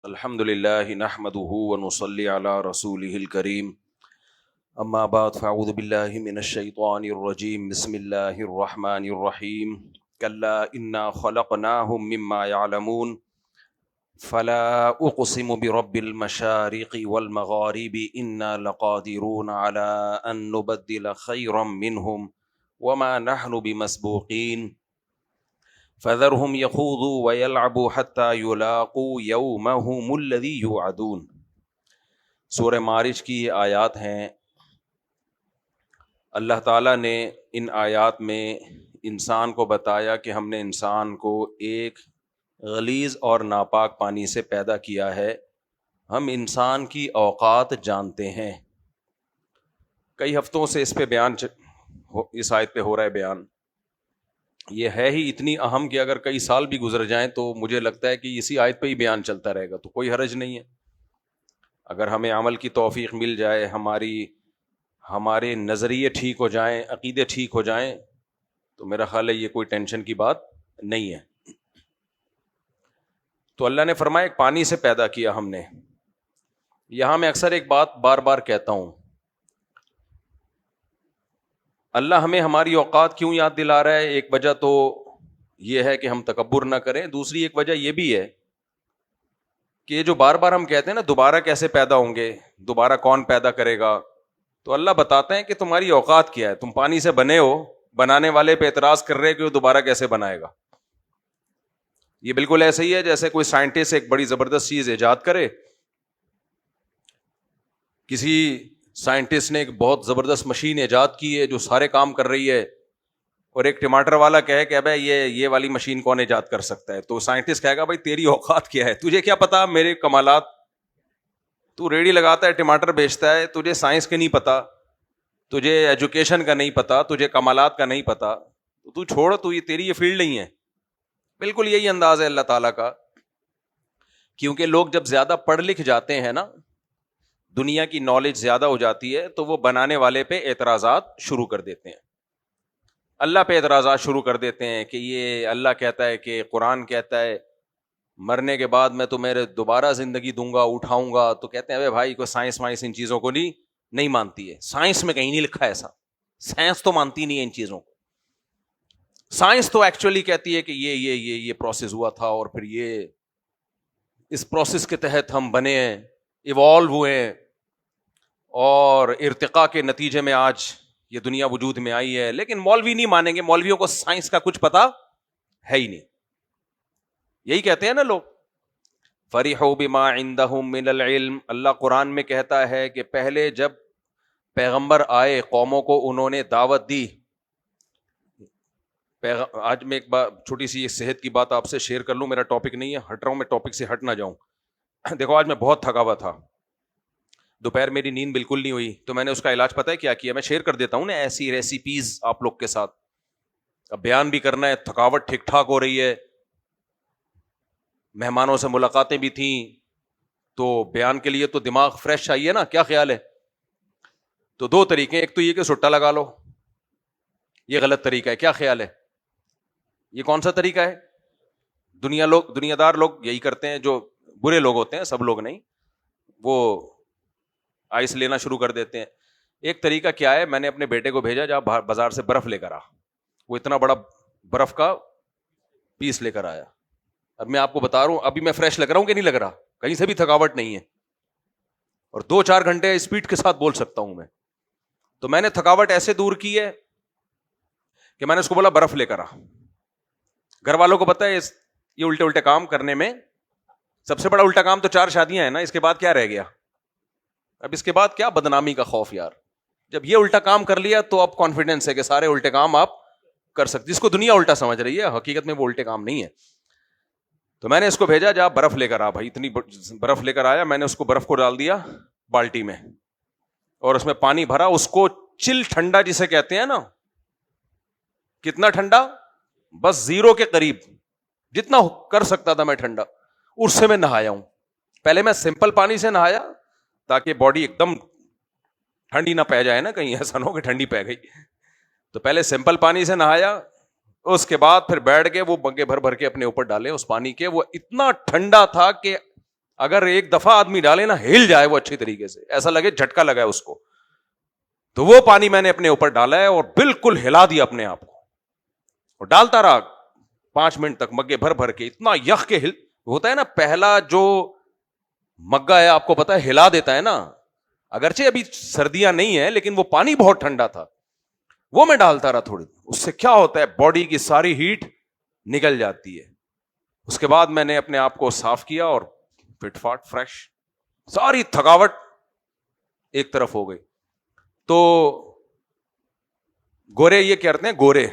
الحمد لله نحمده ونصلي على رسوله الكريم اما بعد فاعوذ بالله من الشيطان الرجيم بسم الله الرحمن الرحيم كلا انا خلقناهم مما يعلمون فلا اقسم برب المشارق والمغارب انا لقادرون على ان نبدل خيرا منهم وما نحن بمسبوقين فذرهم يخوضوا ويلعبوا حتى يلاقوا يومهم الذي يوعدون۔ سورہ معارج کی یہ آیات ہیں۔ اللہ تعالیٰ نے ان آیات میں انسان کو بتایا کہ ہم نے انسان کو ایک غلیظ اور ناپاک پانی سے پیدا کیا ہے۔ ہم انسان کی اوقات جانتے ہیں۔ کئی ہفتوں سے اس پہ اس آیت پہ ہو رہا ہے بیان۔ یہ ہے ہی اتنی اہم کہ اگر کئی سال بھی گزر جائیں تو مجھے لگتا ہے کہ اسی آیت پہ ہی بیان چلتا رہے گا، تو کوئی حرج نہیں ہے۔ اگر ہمیں عمل کی توفیق مل جائے، ہمارے نظریے ٹھیک ہو جائیں، عقیدے ٹھیک ہو جائیں، تو میرا خیال ہے یہ کوئی ٹینشن کی بات نہیں ہے۔ تو اللہ نے فرمایا ایک پانی سے پیدا کیا ہم نے۔ یہاں میں اکثر ایک بات بار بار کہتا ہوں، اللہ ہمیں ہماری اوقات کیوں یاد دلا رہا ہے؟ ایک وجہ تو یہ ہے کہ ہم تکبر نہ کریں، دوسری ایک وجہ یہ بھی ہے کہ یہ جو بار بار ہم کہتے ہیں نا دوبارہ کیسے پیدا ہوں گے، دوبارہ کون پیدا کرے گا، تو اللہ بتاتے ہیں کہ تمہاری اوقات کیا ہے۔ تم پانی سے بنے ہو، بنانے والے پہ اعتراض کر رہے کہ وہ دوبارہ کیسے بنائے گا۔ یہ بالکل ایسے ہی ہے جیسے کوئی سائنٹسٹ ایک بڑی زبردست چیز ایجاد کرے، کسی سائنٹسٹ نے ایک بہت زبردست مشین ایجاد کی ہے جو سارے کام کر رہی ہے، اور ایک ٹماٹر والا کہے کہ ابے یہ والی مشین کون ایجاد کر سکتا ہے، تو سائنٹسٹ کہے گا بھائی تیری اوقات کیا ہے، تجھے کیا پتا میرے کمالات؟ تو ریڑھی لگاتا ہے، ٹماٹر بیچتا ہے، تجھے سائنس کے نہیں پتا، تجھے ایجوکیشن کا نہیں پتا، تجھے کمالات کا نہیں پتا، تو چھوڑ، تو یہ تیری یہ فیلڈ نہیں ہے۔ بالکل یہی انداز ہے اللہ تعالیٰ کا، کیونکہ لوگ جب زیادہ پڑھ لکھ جاتے ہیں نا، دنیا کی نالج زیادہ ہو جاتی ہے، تو وہ بنانے والے پہ اعتراضات شروع کر دیتے ہیں، اللہ پہ اعتراضات شروع کر دیتے ہیں کہ یہ اللہ کہتا ہے کہ قرآن کہتا ہے مرنے کے بعد میں تمہیں دوبارہ زندگی دوں گا، اٹھاؤں گا، تو کہتے ہیں بھائی کوئی سائنس وائنس ان چیزوں کو نہیں مانتی ہے، سائنس میں کہیں نہیں لکھا ایسا، سائنس تو مانتی نہیں ہے ان چیزوں کو۔ سائنس تو ایکچولی کہتی ہے کہ یہ پروسیس ہوا تھا، اور پھر یہ اس پروسیس کے تحت ہم بنے ہیں، ایوالو ہوئے ہیں، اور ارتقاء کے نتیجے میں آج یہ دنیا وجود میں آئی ہے۔ لیکن مولوی نہیں مانیں گے، مولویوں کو سائنس کا کچھ پتا ہے ہی نہیں۔ یہی کہتے ہیں نا لوگ، فَرِحُوا بِمَا عِندَهُم مِّنَ الْعِلْمِ، اللہ قرآن میں کہتا ہے کہ پہلے جب پیغمبر آئے قوموں کو انہوں نے دعوت دی۔ آج میں ایک چھوٹی سی صحت کی بات آپ سے شیئر کر لوں، میرا ٹاپک نہیں ہے، ہٹ رہا ہوں میں، ٹاپک سے ہٹ نہ جاؤں۔ دیکھو آج میں بہت تھکا ہوا تھا، دوپہر میری نیند بالکل نہیں ہوئی، تو میں نے اس کا علاج پتہ ہے کیا کیا؟ میں شیئر کر دیتا ہوں نا ایسی ریسیپیز آپ لوگ کے ساتھ۔ اب بیان بھی کرنا ہے، تھکاوٹ ٹھیک ٹھاک ہو رہی ہے، مہمانوں سے ملاقاتیں بھی تھیں، تو بیان کے لیے تو دماغ فریش چاہیے نا، کیا خیال ہے؟ تو دو طریقے، ایک تو یہ کہ سٹا لگا لو، یہ غلط طریقہ ہے، کیا خیال ہے؟ یہ کون سا طریقہ ہے؟ دنیا دار لوگ یہی کرتے ہیں، جو برے لوگ ہوتے ہیں، سب لوگ نہیں، وہ آئس لینا شروع کر دیتے ہیں۔ ایک طریقہ کیا ہے، میں نے اپنے بیٹے کو بھیجا جا بازار سے برف لے کر آ، وہ اتنا بڑا برف کا پیس لے کر آیا۔ اب میں آپ کو بتا رہا ہوں، ابھی میں فریش لگ رہا ہوں کہ نہیں لگ رہا؟ کہیں سے بھی تھکاوٹ نہیں ہے، اور 2-4 گھنٹے اسپیڈ کے ساتھ بول سکتا ہوں میں۔ تو میں نے تھکاوٹ ایسے دور کی ہے کہ میں نے اس کو بولا برف لے کر آ۔ گھر والوں کو پتہ ہے یہ الٹے کام کرنے میں سب سے بڑا الٹا کام تو 4 شادیاں ہیں نا، اس کے بعد کیا رہ گیا؟ اب اس کے بعد کیا بدنامی کا خوف یار؟ جب یہ الٹا کام کر لیا تو اب کانفیڈنس ہے کہ سارے الٹے کام آپ کر سکتے، جس کو دنیا الٹا سمجھ رہی ہے، حقیقت میں وہ الٹے کام نہیں ہے۔ تو میں نے اس کو بھیجا جا برف لے کر آ بھائی، اتنی برف لے کر آیا، میں نے اس کو برف کو ڈال دیا بالٹی میں، اور اس میں پانی بھرا، اس کو چل ٹھنڈا جسے کہتے ہیں نا، کتنا ٹھنڈا؟ بس 0 کے قریب، جتنا کر سکتا تھا میں ٹھنڈا، اس سے میں نہایا ہوں۔ پہلے میں سمپل پانی سے نہایا تاکہ باڈی ایک دم ٹھنڈی نہ پہ جائے نا، کہیں ایسا نہ ہو کہ ٹھنڈی پہ گئی۔ تو پہلے سمپل پانی سے نہایا، اس کے بعد پھر بیٹھ کے وہ بگے بھر کے اپنے اوپر ڈالے اس پانی کے، وہ اتنا ٹھنڈا تھا کہ اگر ایک دفعہ آدمی ڈالے نا ہل جائے وہ اچھی طریقے سے, ایسا لگے جھٹکا لگا ہے اس کو. تو وہ پانی میں نے اپنے اوپر ڈالا ہے اور بالکل ہلا دیا اپنے آپ کو, اور ڈالتا رہا 5 منٹ تک مگے بھر بھر کے, اتنا یخ کے ہوتا ہے نا پہلا جو مگا ہے آپ کو پتا ہے ہلا دیتا ہے نا, اگرچہ ابھی سردیاں نہیں ہے لیکن وہ پانی بہت ٹھنڈا تھا, وہ میں ڈالتا رہا تھوڑی, اس سے کیا ہوتا ہے باڈی کی ساری ہیٹ نکل جاتی ہے. اس کے بعد میں نے اپنے آپ کو صاف کیا اور فٹ فاٹ فریش, ساری تھکاوٹ ایک طرف ہو گئی. تو گورے یہ کرتے ہیں, گورے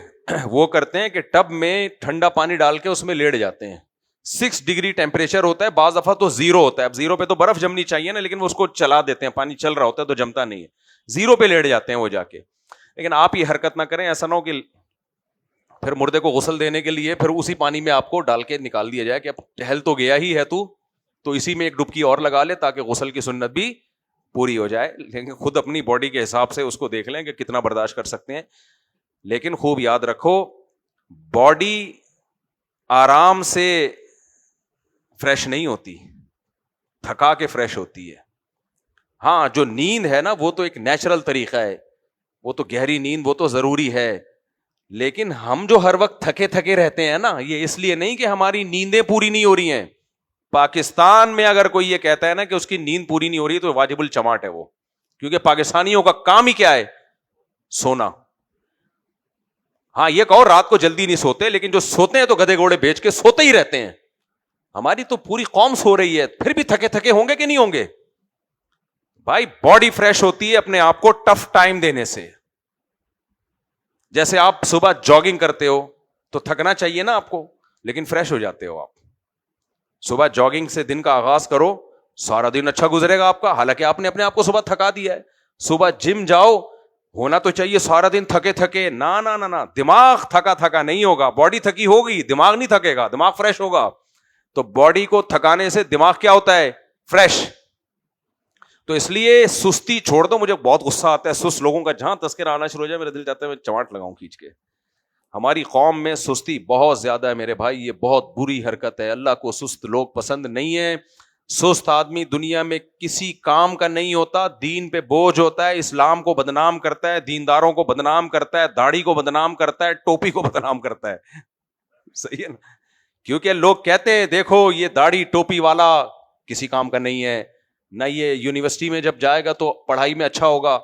وہ کرتے ہیں کہ ٹب میں ٹھنڈا پانی ڈال کے اس میں لیٹ جاتے ہیں. 6 ڈگری ٹیمپریچر ہوتا ہے, بعض دفعہ تو 0 ہوتا ہے. اب 0 پہ تو برف جمنی چاہیے نا, لیکن وہ اس کو چلا دیتے ہیں, پانی چل رہا ہوتا ہے تو جمتا نہیں ہے, 0 پہ لیٹ جاتے ہیں وہ جا کے. لیکن آپ یہ حرکت نہ کریں, ایسا نہ ہو کہ پھر مردے کو غسل دینے کے لیے پھر اسی پانی میں آپ کو ڈال کے نکال دیا جائے کہ اب ٹہل تو گیا ہی ہے تو اسی میں ایک ڈبکی اور لگا لے تاکہ غسل کی سنت بھی پوری ہو جائے. لیکن خود اپنی باڈی کے حساب سے اس کو دیکھ لیں کہ کتنا برداشت کر سکتے ہیں. لیکن خوب یاد رکھو, باڈی آرام سے فریش نہیں ہوتی, تھکا کے فریش ہوتی ہے. ہاں جو نیند ہے نا وہ تو ایک نیچرل طریقہ ہے, وہ تو گہری نیند وہ تو ضروری ہے. لیکن ہم جو ہر وقت تھکے تھکے رہتے ہیں نا, یہ اس لیے نہیں کہ ہماری نیندیں پوری نہیں ہو رہی ہیں. پاکستان میں اگر کوئی یہ کہتا ہے نا کہ اس کی نیند پوری نہیں ہو رہی تو واجب الچماٹ ہے وہ, کیونکہ پاکستانیوں کا کام ہی کیا ہے, سونا. ہاں یہ کہو رات کو جلدی نہیں سوتے, لیکن جو سوتے ہیں تو گدھے گھوڑے بیچ کے سوتے ہی رہتے ہیں. ہماری تو پوری قوم سو رہی ہے, پھر بھی تھکے تھکے ہوں گے کہ نہیں ہوں گے؟ بھائی باڈی فریش ہوتی ہے اپنے آپ کو ٹف ٹائم دینے سے. جیسے آپ صبح جاگنگ کرتے ہو تو تھکنا چاہیے نا آپ کو, لیکن فریش ہو جاتے ہو آپ. صبح جاگنگ سے دن کا آغاز کرو, سارا دن اچھا گزرے گا آپ کا, حالانکہ آپ نے اپنے آپ کو صبح تھکا دیا ہے. صبح جم جاؤ, ہونا تو چاہیے سارا دن تھکے تھکے, نہ دماغ تھکا تھکا نہیں ہوگا, باڈی تھکی ہوگی, دماغ نہیں تھکے گا, دماغ فریش ہوگا. تو باڈی کو تھکانے سے دماغ کیا ہوتا ہے, فریش. تو اس لیے سستی چھوڑ دو. مجھے بہت غصہ آتا ہے سست لوگوں کا, جہاں تذکرہ آنا شروع ہو جائے میرا دل چاہتا ہے میں چماٹ لگاؤں کھینچ کے. ہماری قوم میں سستی بہت زیادہ ہے میرے بھائی, یہ بہت بری حرکت ہے. اللہ کو سست لوگ پسند نہیں ہے. سست آدمی دنیا میں کسی کام کا نہیں ہوتا, دین پہ بوجھ ہوتا ہے, اسلام کو بدنام کرتا ہے, دینداروں کو بدنام کرتا ہے, داڑھی کو بدنام کرتا ہے, ٹوپی کو بدنام کرتا ہے. صحیح ہے نا, کیونکہ لوگ کہتے ہیں دیکھو یہ داڑھی ٹوپی والا کسی کام کا نہیں ہے, نہ یہ یونیورسٹی میں جب جائے گا تو پڑھائی میں اچھا ہوگا,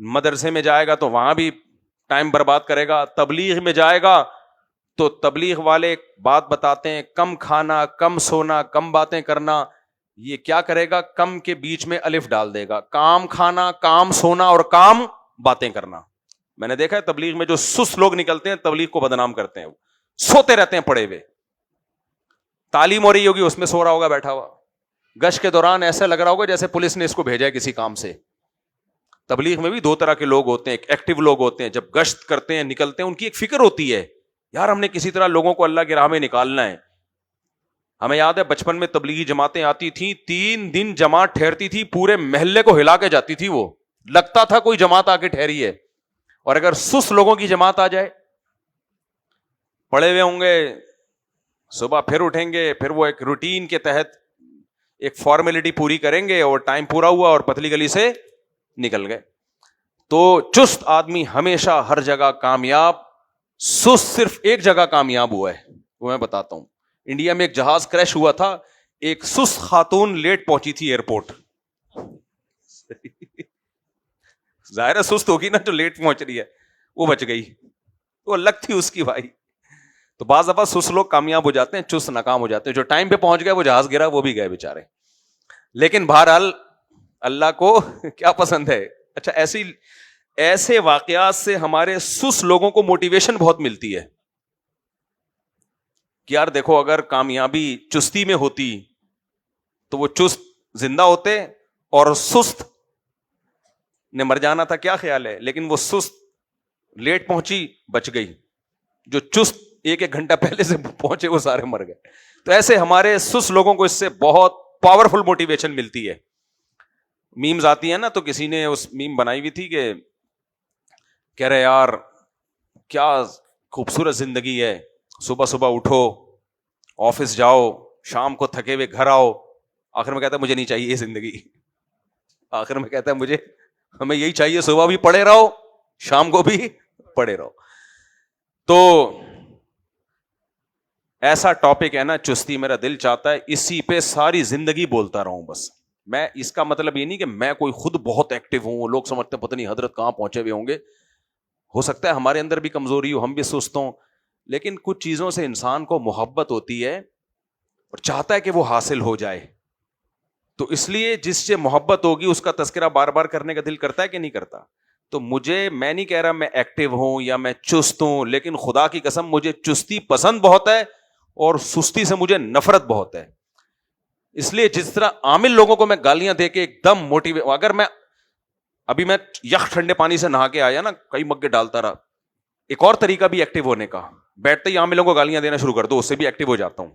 مدرسے میں جائے گا تو وہاں بھی ٹائم برباد کرے گا, تبلیغ میں جائے گا تو تبلیغ والے بات بتاتے ہیں کم کھانا, کم سونا, کم باتیں کرنا. یہ کیا کرے گا, کم کے بیچ میں الف ڈال دے گا, کام کھانا, کام سونا اور کام باتیں کرنا. میں نے دیکھا ہے تبلیغ میں جو سست لوگ نکلتے ہیں تبلیغ کو بدنام کرتے ہیں, سوتے رہتے ہیں پڑے ہوئے. تعلیم ہو رہی ہوگی اس میں سو رہا ہوگا بیٹھا ہوا, گشت کے دوران ایسا لگ رہا ہوگا جیسے پولیس نے اس کو بھیجا ہے کسی کام سے. تبلیغ میں بھی 2 طرح کے لوگ ہوتے ہیں, ایک ایکٹیو لوگ ہوتے ہیں, جب گشت کرتے ہیں نکلتے ہیں ان کی ایک فکر ہوتی ہے یار ہم نے کسی طرح لوگوں کو اللہ کی راہ میں نکالنا ہے. ہمیں یاد ہے بچپن میں تبلیغی جماعتیں آتی تھیں, 3 دن جماعت ٹھہرتی تھی, پورے محلے کو ہلا کے جاتی تھی, وہ لگتا تھا کوئی جماعت آ کے ٹھہری ہے. اور اگر سست لوگوں کی جماعت آ جائے, پڑے ہوئے ہوں گے, صبح پھر اٹھیں گے, پھر وہ ایک روٹین کے تحت ایک فارمیلٹی پوری کریں گے اور ٹائم پورا ہوا اور پتلی گلی سے نکل گئے. تو چست آدمی ہمیشہ ہر جگہ کامیاب, سست صرف ایک جگہ کامیاب ہوا ہے, وہ میں بتاتا ہوں. انڈیا میں ایک جہاز کریش ہوا تھا, ایک سست خاتون لیٹ پہنچی تھی ایئرپورٹ. ظاہر ہے سست ہوگی نا جو لیٹ پہنچ رہی ہے, وہ بچ گئی, وہ لک تھی اس کی بھائی. تو بعض دفعہ سست لوگ کامیاب ہو جاتے ہیں, چست ناکام ہو جاتے ہیں. جو ٹائم پہ پہنچ گئے وہ جہاز گرا, وہ بھی گئے بیچارے. لیکن بہرحال اللہ کو کیا پسند ہے. اچھا ایسے واقعات سے ہمارے سست لوگوں کو موٹیویشن بہت ملتی ہے کہ یار دیکھو اگر کامیابی چستی میں ہوتی تو وہ چست زندہ ہوتے اور سست نے مر جانا تھا, کیا خیال ہے. لیکن وہ سست لیٹ پہنچی, بچ گئی. جو چست 1 گھنٹہ پہلے سے پہنچے وہ سارے مر گئے. تو ایسے ہمارے سست لوگوں کو اس سے بہت پاورفل موٹیویشن ملتی ہے. میمز آتی ہیں نا, تو کسی نے اس میم بنائی ہوئی تھی کہ کہہ رہے یار کیا خوبصورت زندگی ہے, صبح صبح اٹھو, آفس جاؤ, شام کو تھکے ہوئے گھر آؤ, آخر میں کہتا ہے مجھے نہیں چاہیے یہ زندگی. آخر میں کہتا ہے ہمیں یہی چاہیے, صبح بھی پڑے رہو شام کو بھی پڑے رہو. تو ایسا ٹاپک ہے نا چستی, میرا دل چاہتا ہے اسی پہ ساری زندگی بولتا رہوں بس. میں اس کا مطلب یہ نہیں کہ میں کوئی خود بہت ایکٹیو ہوں, لوگ سمجھتے ہیں پتہ نہیں حضرت کہاں پہنچے ہوئے ہوں گے. ہو سکتا ہے ہمارے اندر بھی کمزوری ہو, ہم بھی سست ہوں, لیکن کچھ چیزوں سے انسان کو محبت ہوتی ہے اور چاہتا ہے کہ وہ حاصل ہو جائے. تو اس لیے جس سے محبت ہوگی اس کا تذکرہ بار بار کرنے کا دل کرتا ہے کہ نہیں کرتا. تو میں نہیں کہہ رہا میں ایکٹیو ہوں یا میں چست ہوں, لیکن خدا کی قسم مجھے چستی پسند بہت ہے اور سستی سے مجھے نفرت بہت ہے. اس لیے جس طرح عامل لوگوں کو میں گالیاں دے کے ایک دم موٹیویٹ, اگر میں ابھی میں یخ ٹھنڈے پانی سے نہا کے آیا نا, کئی مگے ڈالتا رہا, ایک اور طریقہ بھی ایکٹیو ہونے کا, بیٹھتے ہی عاملوں کو گالیاں دینا شروع کر دو, اس سے بھی ایکٹیو ہو جاتا ہوں.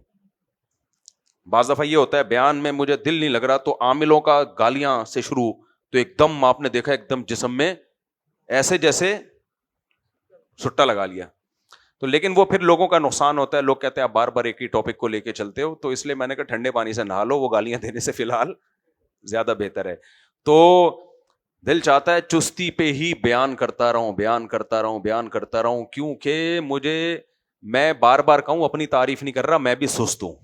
بعض دفعہ یہ ہوتا ہے بیان میں مجھے دل نہیں لگ رہا تو عاملوں کا گالیاں سے شروع, تو ایک دم آپ نے دیکھا ایک دم جسم میں ایسے جیسے سٹا لگا لیا. تو لیکن وہ پھر لوگوں کا نقصان ہوتا ہے, لوگ کہتے ہیں آپ بار بار ایک ہی ٹاپک کو لے کے چلتے ہو. تو اس لیے میں نے کہا ٹھنڈے پانی سے نہا لو, وہ گالیاں دینے سے فی الحال زیادہ بہتر ہے. تو دل چاہتا ہے چستی پہ ہی بیان کرتا رہوں, کیونکہ میں بار بار کہوں اپنی تعریف نہیں کر رہا, میں بھی سست ہوں,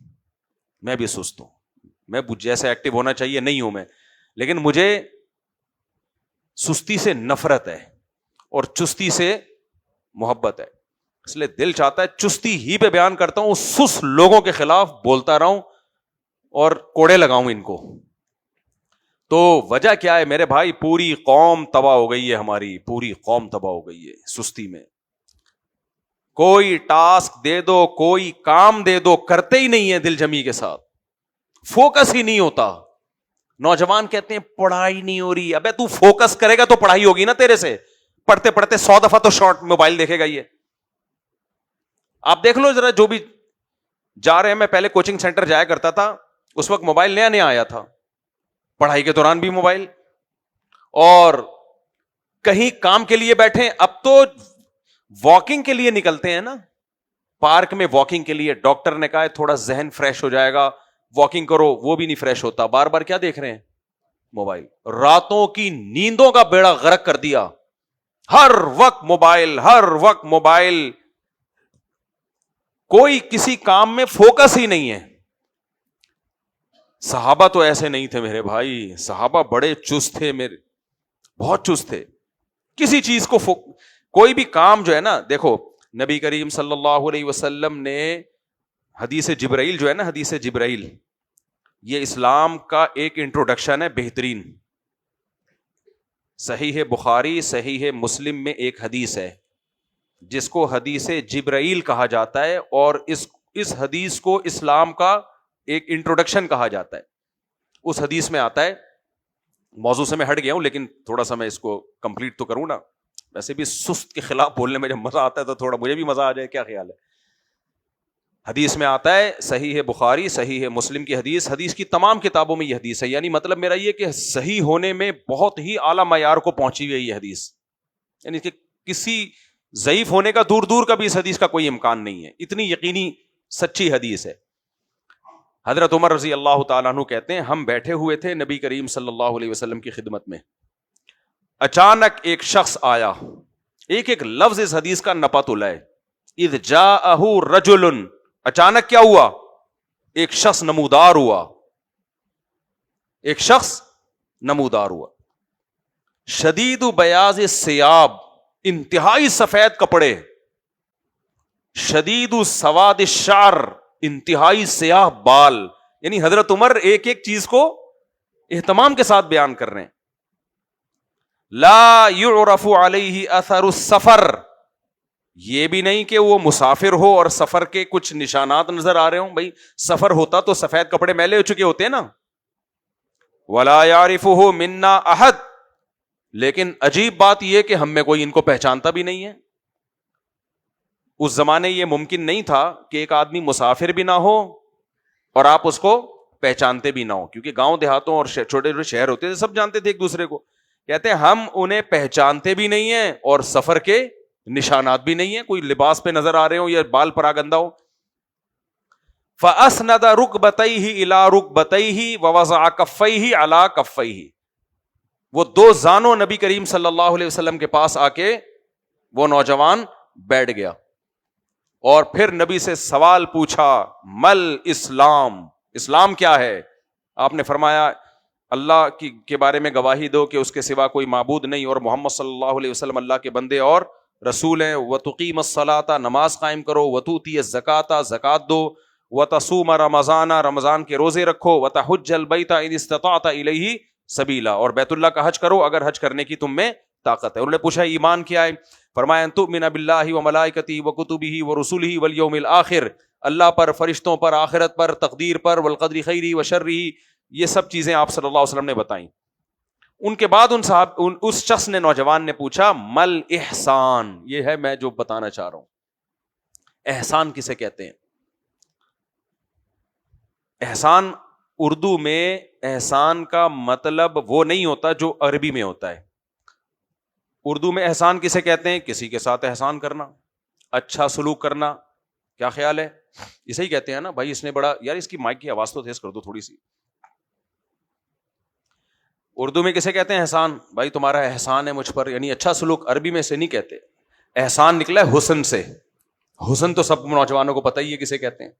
میں جیسے ایکٹیو ہونا چاہیے نہیں ہوں میں, لیکن مجھے سستی سے نفرت ہے اور چستی سے محبت ہے. اس لیے دل چاہتا ہے چستی ہی پہ بیان کرتا ہوں, سست لوگوں کے خلاف بولتا رہوں اور کوڑے لگاؤں ان کو. تو وجہ کیا ہے میرے بھائی, پوری قوم تباہ ہو گئی ہے, ہماری پوری قوم تباہ ہو گئی ہے سستی میں. کوئی ٹاسک دے دو, کوئی کام دے دو, کرتے ہی نہیں ہے دل جمی کے ساتھ, فوکس ہی نہیں ہوتا. نوجوان کہتے ہیں پڑھائی نہیں ہو رہی. ابے تو فوکس کرے گا تو پڑھائی ہوگی نا تیرے سے. پڑھتے پڑھتے 100 دفعہ تو شارٹ موبائل دیکھے گا. یہ آپ دیکھ لو ذرا, جو بھی جا رہے ہیں, میں پہلے کوچنگ سینٹر جایا کرتا تھا, اس وقت موبائل نیا نیا آیا تھا, پڑھائی کے دوران بھی موبائل, اور کہیں کام کے لیے بیٹھے, اب تو واکنگ کے لیے نکلتے ہیں نا, پارک میں واکنگ کے لیے, ڈاکٹر نے کہا ہے تھوڑا ذہن فریش ہو جائے گا, واکنگ کرو, وہ بھی نہیں فریش ہوتا, بار بار کیا دیکھ رہے ہیں, موبائل. راتوں کی نیندوں کا بیڑا غرق کر دیا, ہر وقت موبائل, کوئی کسی کام میں فوکس ہی نہیں ہے. صحابہ تو ایسے نہیں تھے میرے بھائی, صحابہ بڑے چست تھے, میرے بہت چست تھے. کسی چیز کو کوئی بھی کام جو ہے نا, دیکھو نبی کریم صلی اللہ علیہ وسلم نے حدیث جبرائیل جو ہے نا, حدیث جبرائیل یہ اسلام کا ایک انٹروڈکشن ہے بہترین. صحیح بخاری صحیح مسلم میں ایک حدیث ہے جس کو حدیث جبرائیل کہا جاتا ہے, اور اس حدیث کو اسلام کا ایک انٹروڈکشن کہا جاتا ہے. اس حدیث میں آتا ہے, موضوع سے میں ہٹ گیا ہوں لیکن تھوڑا سا میں اس کو کمپلیٹ تو کروں نا, ویسے بھی سست کے خلاف بولنے میں جب مزہ آتا ہے تو تھوڑا مجھے بھی مزہ آ جائے, کیا خیال ہے. حدیث میں آتا ہے, صحیح بخاری صحیح مسلم کی حدیث کی تمام کتابوں میں یہ حدیث ہے, یعنی مطلب میرا یہ کہ صحیح ہونے میں بہت ہی اعلیٰ معیار کو پہنچی ہوئی ہے یہ حدیث, یعنی کہ کسی ضعیف ہونے کا دور کا بھی اس حدیث کا کوئی امکان نہیں ہے, اتنی یقینی سچی حدیث ہے. حضرت عمر رضی اللہ تعالیٰ عنہ کہتے ہیں ہم بیٹھے ہوئے تھے نبی کریم صلی اللہ علیہ وسلم کی خدمت میں, اچانک ایک شخص آیا, ایک لفظ اس حدیث کا نپا تلا ہے, اذ جاءہ رجل, اچانک کیا ہوا, ایک شخص نمودار ہوا, شدید بیاض الثیاب, انتہائی سفید کپڑے, شدید سواد الشعر, انتہائی سیاہ بال. یعنی حضرت عمر ایک ایک چیز کو اہتمام کے ساتھ بیان کر رہے ہیں. لا يعرف علیہ اثر السفر, یہ بھی نہیں کہ وہ مسافر ہو اور سفر کے کچھ نشانات نظر آ رہے ہوں. بھائی سفر ہوتا تو سفید کپڑے میلے ہو چکے ہوتے ہیں نا. ولا يعرفه منا احد, لیکن عجیب بات یہ کہ ہم میں کوئی ان کو پہچانتا بھی نہیں ہے. اس زمانے یہ ممکن نہیں تھا کہ ایک آدمی مسافر بھی نہ ہو اور آپ اس کو پہچانتے بھی نہ ہو, کیونکہ گاؤں دیہاتوں اور چھوٹے چھوٹے شہر ہوتے تھے, سب جانتے تھے ایک دوسرے کو. کہتے ہیں ہم انہیں پہچانتے بھی نہیں ہیں اور سفر کے نشانات بھی نہیں ہیں, کوئی لباس پہ نظر آ رہے ہو یا بال پراگندہ ہو. فَأَسْنَدَ رُكْبَتَيْهِ إِلَىٰ رُكْبَتَيْهِ وَوَضَعَ كَفَّيْهِ عَلَىٰ كَفَّيْهِ، وہ دو زانوں نبی کریم صلی اللہ علیہ وسلم کے پاس آ کے وہ نوجوان بیٹھ گیا اور پھر نبی سے سوال پوچھا، مل اسلام، اسلام کیا ہے؟ آپ نے فرمایا اللہ کے بارے میں گواہی دو کہ اس کے سوا کوئی معبود نہیں اور محمد صلی اللہ علیہ وسلم اللہ کے بندے اور رسول ہیں، وَتُقِيمَ الصَّلَاةَ، نماز قائم کرو، وَتُؤْتِيَ الزَّكَاةَ، زکات دو، وَتَصُومَ رمضان، رمضان کے روزے رکھو، وَتَحُجَّ الْبَيْتَ إِنِ اسْتَطَعْتَ إِلَيْهِ سَبِيلًا، اور بیت اللہ کا حج کرو اگر حج کرنے کی تم میں طاقت ہے۔ انہوں نے پوچھا ایمان کیا ہے؟ فرمایا ان تؤمن باللہ وملائکتہ وکتبہ ورسلہ والیوم الآخر، اللہ پر، فرشتوں پر، آخرت پر، تقدیر پر، والقدر خیرہ وشرہ، یہ سب چیزیں آپ صلی اللہ علیہ وسلم نے بتائیں۔ ان کے بعد اس شخص نے، نوجوان نے پوچھا مل احسان، یہ ہے میں جو بتانا چاہ رہا ہوں، احسان کسے کہتے ہیں؟ احسان اردو میں احسان کا مطلب وہ نہیں ہوتا جو عربی میں ہوتا ہے۔ اردو میں احسان کسے کہتے ہیں؟ کسی کے ساتھ احسان کرنا، اچھا سلوک کرنا۔ کیا خیال ہے؟ اسے ہی کہتے ہیں نا بھائی اس نے بڑا، یار اس کی مائک کی آواز تو تیز کر دو تھوڑی سی۔ اردو میں کسے کہتے ہیں احسان؟ بھائی تمہارا احسان ہے مجھ پر، یعنی اچھا سلوک۔ عربی میں سے نہیں کہتے، احسان نکلا ہے حسن سے۔ حسن تو سب نوجوانوں کو پتہ ہی ہے کسے کہتے ہیں۔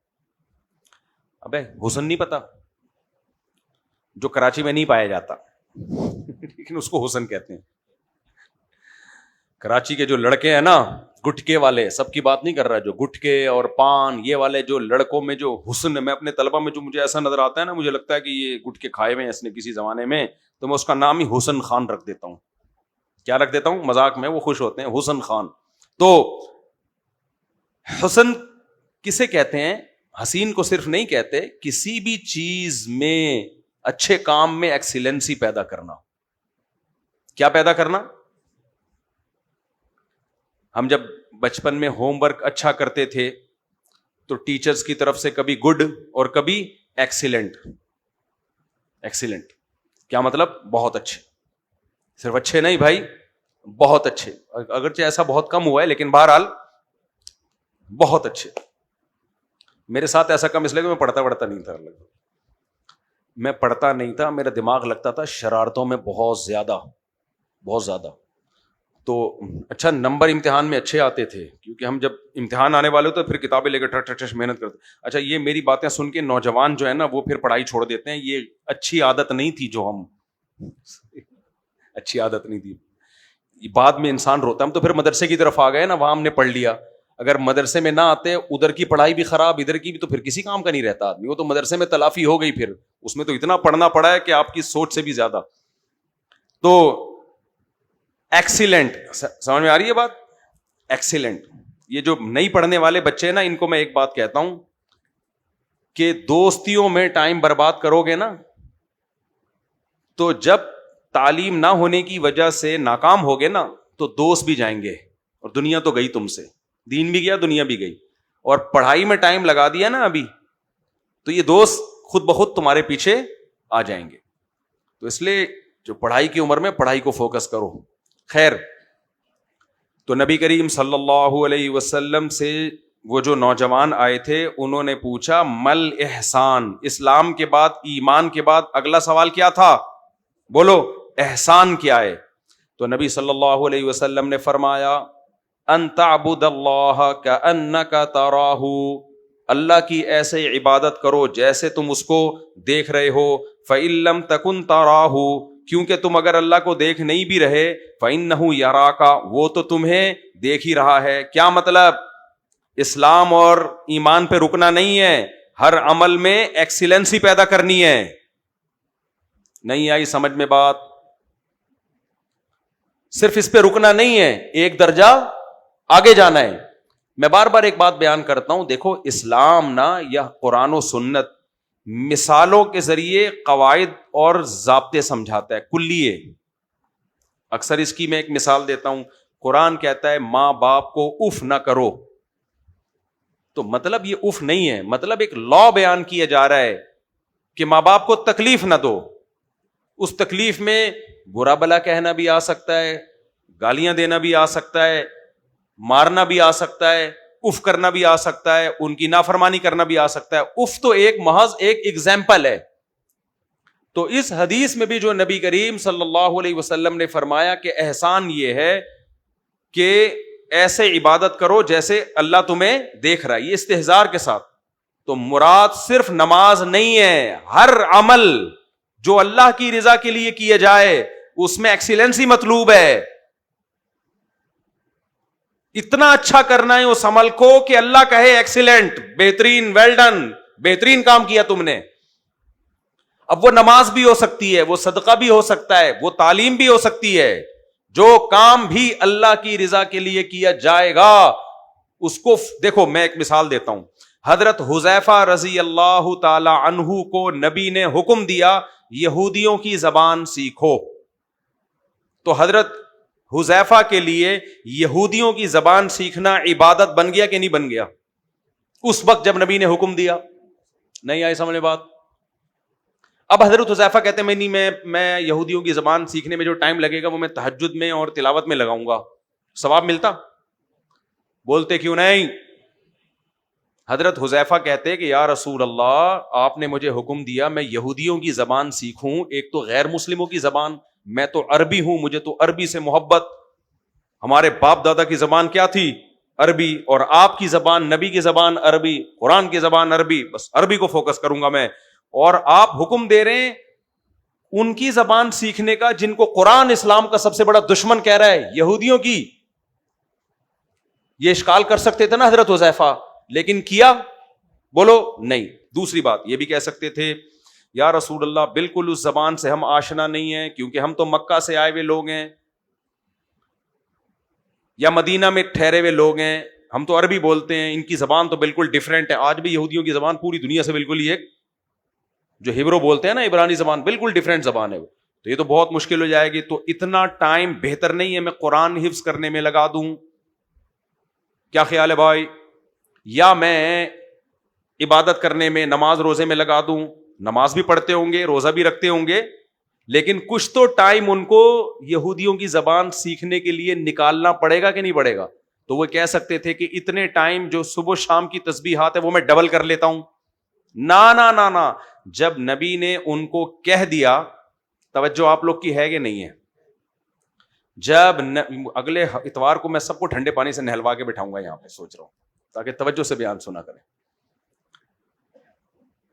ابے حسن نہیں پتا، جو کراچی میں نہیں پایا جاتا لیکن اس کو حسن کہتے ہیں۔ کراچی کے جو لڑکے ہیں نا گٹکے والے، سب کی بات نہیں کر رہا، جو گٹکے اور پان یہ والے جو لڑکوں میں جو حسن ہے، میں اپنے طلبہ میں جو مجھے ایسا نظر آتا ہے نا، مجھے لگتا ہے کہ یہ گٹکے کھائے ہوئے ہیں اس نے کسی زمانے میں، تو میں اس کا نام ہی حسن خان رکھ دیتا ہوں۔ کیا رکھ دیتا ہوں؟ مذاق میں، وہ خوش ہوتے ہیں، حسن خان۔ تو حسن کسے کہتے ہیں؟ حسین کو صرف نہیں کہتے، کسی بھی چیز میں، اچھے کام میں ایکسیلنسی پیدا کرنا۔ کیا پیدا کرنا؟ ہم جب بچپن میں ہوم ورک اچھا کرتے تھے تو ٹیچرز کی طرف سے کبھی گڈ اور کبھی ایکسیلنٹ۔ ایکسیلنٹ کیا مطلب؟ بہت اچھے۔ صرف اچھے نہیں بھائی، بہت اچھے، اگرچہ ایسا بہت کم ہوا ہے لیکن بہرحال بہت اچھے۔ میرے ساتھ ایسا کم اس لیے کہ میں پڑھتا نہیں تھا، میں پڑھتا نہیں تھا، میرا دماغ لگتا تھا شرارتوں میں بہت زیادہ۔ تو اچھا نمبر امتحان میں اچھے آتے تھے، کیونکہ ہم جب امتحان آنے والے تو پھر کتابیں لے کر ٹھٹ محنت کرتے۔ اچھا یہ میری باتیں سن کے نوجوان جو ہے نا وہ پھر پڑھائی چھوڑ دیتے ہیں، یہ اچھی عادت نہیں تھی، جو ہم اچھی عادت نہیں تھی۔ بعد میں انسان روتا، ہم تو پھر مدرسے کی طرف آ گئے نا، وہاں ہم نے پڑھ لیا۔ اگر مدرسے میں نہ آتے، ادھر کی پڑھائی بھی خراب ادھر کی بھی، تو پھر کسی کام کا نہیں رہتا آدمی۔ وہ تو مدرسے میں تلافی ہو گئی، پھر اس میں تو اتنا پڑھنا پڑا ہے کہ آپ کی سوچ سے بھی زیادہ۔ تو ایکسیلنٹ، سمجھ میں آ رہی ہے بات؟ ایکسیلنٹ۔ یہ جو نہیں پڑھنے والے بچے نا، ان کو میں ایک بات کہتا ہوں کہ دوستیوں میں ٹائم برباد کرو گے نا، تو جب تعلیم نہ ہونے کی وجہ سے ناکام ہوگے نا تو دوست بھی جائیں گے اور دنیا تو گئی تم سے، دین بھی گیا دنیا بھی گئی۔ اور پڑھائی میں ٹائم لگا دیا نا ابھی، تو یہ دوست خود بخود تمہارے پیچھے آ جائیں گے۔ تو اس لیے جو پڑھائی کی عمر میں پڑھائی کو فوکس کرو۔ خیر، تو نبی کریم صلی اللہ علیہ وسلم سے وہ جو نوجوان آئے تھے انہوں نے پوچھا مل احسان، اسلام کے بعد، ایمان کے بعد اگلا سوال کیا تھا؟ بولو، احسان کیا ہے؟ تو نبی صلی اللہ علیہ وسلم نے فرمایا ان تعبد اللہ کأنک تراہ، اللہ کی ایسے عبادت کرو جیسے تم اس کو دیکھ رہے ہو۔ فإن لم تکن تراہ، کیونکہ تم اگر اللہ کو دیکھ نہیں بھی رہے، فإنہ یراک، وہ تو تمہیں دیکھ ہی رہا ہے۔ کیا مطلب؟ اسلام اور ایمان پہ رکنا نہیں ہے، ہر عمل میں ایکسیلنسی پیدا کرنی ہے۔ نہیں آئی سمجھ میں بات؟ صرف اس پہ رکنا نہیں ہے، ایک درجہ آگے جانا ہے۔ میں بار بار ایک بات بیان کرتا ہوں، دیکھو اسلام نا یا قرآن و سنت مثالوں کے ذریعے قواعد اور ضابطے سمجھاتا ہے، کلیے۔ اکثر اس کی میں ایک مثال دیتا ہوں، قرآن کہتا ہے ماں باپ کو اف نہ کرو، تو مطلب یہ اف نہیں ہے، مطلب ایک لا بیان کیا جا رہا ہے کہ ماں باپ کو تکلیف نہ دو۔ اس تکلیف میں برا بلا کہنا بھی آ سکتا ہے، گالیاں دینا بھی آ سکتا ہے، مارنا بھی آ سکتا ہے، اف کرنا بھی آ سکتا ہے, ان کی نافرمانی کرنا بھی آ سکتا ہے. اف تو ایک محض ایک ایگزامپل ہے. تو اس حدیث میں بھی جو نبی کریم صلی اللہ علیہ وسلم نے فرمایا کہ احسان یہ ہے کہ ایسے عبادت کرو جیسے اللہ تمہیں دیکھ رہا ہے, یہ استحضار کے ساتھ. تو مراد صرف نماز نہیں ہے, ہر عمل جو اللہ کی رضا کے لیے کیا جائے اس میں ایکسیلنسی مطلوب ہے. اتنا اچھا کرنا ہے اس عمل کو کہ اللہ کہے ایکسیلنٹ, بہترین, ویل ڈن, بہترین کام کیا تم نے. اب وہ نماز بھی ہو سکتی ہے, وہ صدقہ بھی ہو سکتا ہے, وہ تعلیم بھی ہو سکتی ہے. جو کام بھی اللہ کی رضا کے لیے کیا جائے گا اس کو دیکھو. میں ایک مثال دیتا ہوں. حضرت حذیفہ رضی اللہ تعالی عنہ کو نبی نے حکم دیا یہودیوں کی زبان سیکھو. تو حضرت حذیفہ کے لیے یہودیوں کی زبان سیکھنا عبادت بن گیا کہ نہیں بن گیا اس وقت جب نبی نے حکم دیا؟ نہیں آئی سمجھ بات؟ اب حضرت حذیفہ کہتے ہیں میں یہودیوں کی زبان سیکھنے میں جو ٹائم لگے گا وہ میں تہجد میں اور تلاوت میں لگاؤں گا, ثواب ملتا؟ بولتے کیوں نہیں. حضرت حذیفہ کہتے کہ یا رسول اللہ, آپ نے مجھے حکم دیا میں یہودیوں کی زبان سیکھوں, ایک تو غیر مسلموں کی زبان, میں تو عربی ہوں, مجھے تو عربی سے محبت, ہمارے باپ دادا کی زبان کیا تھی؟ عربی, اور آپ کی زبان, نبی کی زبان عربی, قرآن کی زبان عربی, بس عربی کو فوکس کروں گا میں. اور آپ حکم دے رہے ہیں ان کی زبان سیکھنے کا جن کو قرآن اسلام کا سب سے بڑا دشمن کہہ رہا ہے, یہودیوں کی. یہ اشکال کر سکتے تھے نا حضرت حذیفہ, لیکن کیا؟ بولو نہیں. دوسری بات یہ بھی کہہ سکتے تھے یا رسول اللہ بالکل اس زبان سے ہم آشنا نہیں ہیں کیونکہ ہم تو مکہ سے آئے ہوئے لوگ ہیں یا مدینہ میں ٹھہرے ہوئے لوگ ہیں, ہم تو عربی بولتے ہیں, ان کی زبان تو بالکل ڈیفرنٹ ہے. آج بھی یہودیوں کی زبان پوری دنیا سے بالکل ہی ایک, جو ہیبرو بولتے ہیں نا عبرانی زبان, بالکل ڈیفرنٹ زبان ہے وہ. تو یہ تو بہت مشکل ہو جائے گی. تو اتنا ٹائم بہتر نہیں ہے میں قرآن حفظ کرنے میں لگا دوں, کیا خیال ہے بھائی؟ یا میں عبادت کرنے میں, نماز روزے میں لگا دوں. نماز بھی پڑھتے ہوں گے, روزہ بھی رکھتے ہوں گے, لیکن کچھ تو ٹائم ان کو یہودیوں کی زبان سیکھنے کے لیے نکالنا پڑے گا کہ نہیں پڑے گا؟ تو وہ کہہ سکتے تھے کہ اتنے ٹائم جو صبح شام کی تسبیحات ہے وہ میں ڈبل کر لیتا ہوں. نا, جب نبی نے ان کو کہہ دیا, توجہ آپ لوگ کی ہے کہ نہیں ہے, جب اگلے اتوار کو میں سب کو ٹھنڈے پانی سے نہلوا کے بٹھاؤں گا یہاں پہ, سوچ رہا ہوں تاکہ توجہ سے بیان سنا کریں.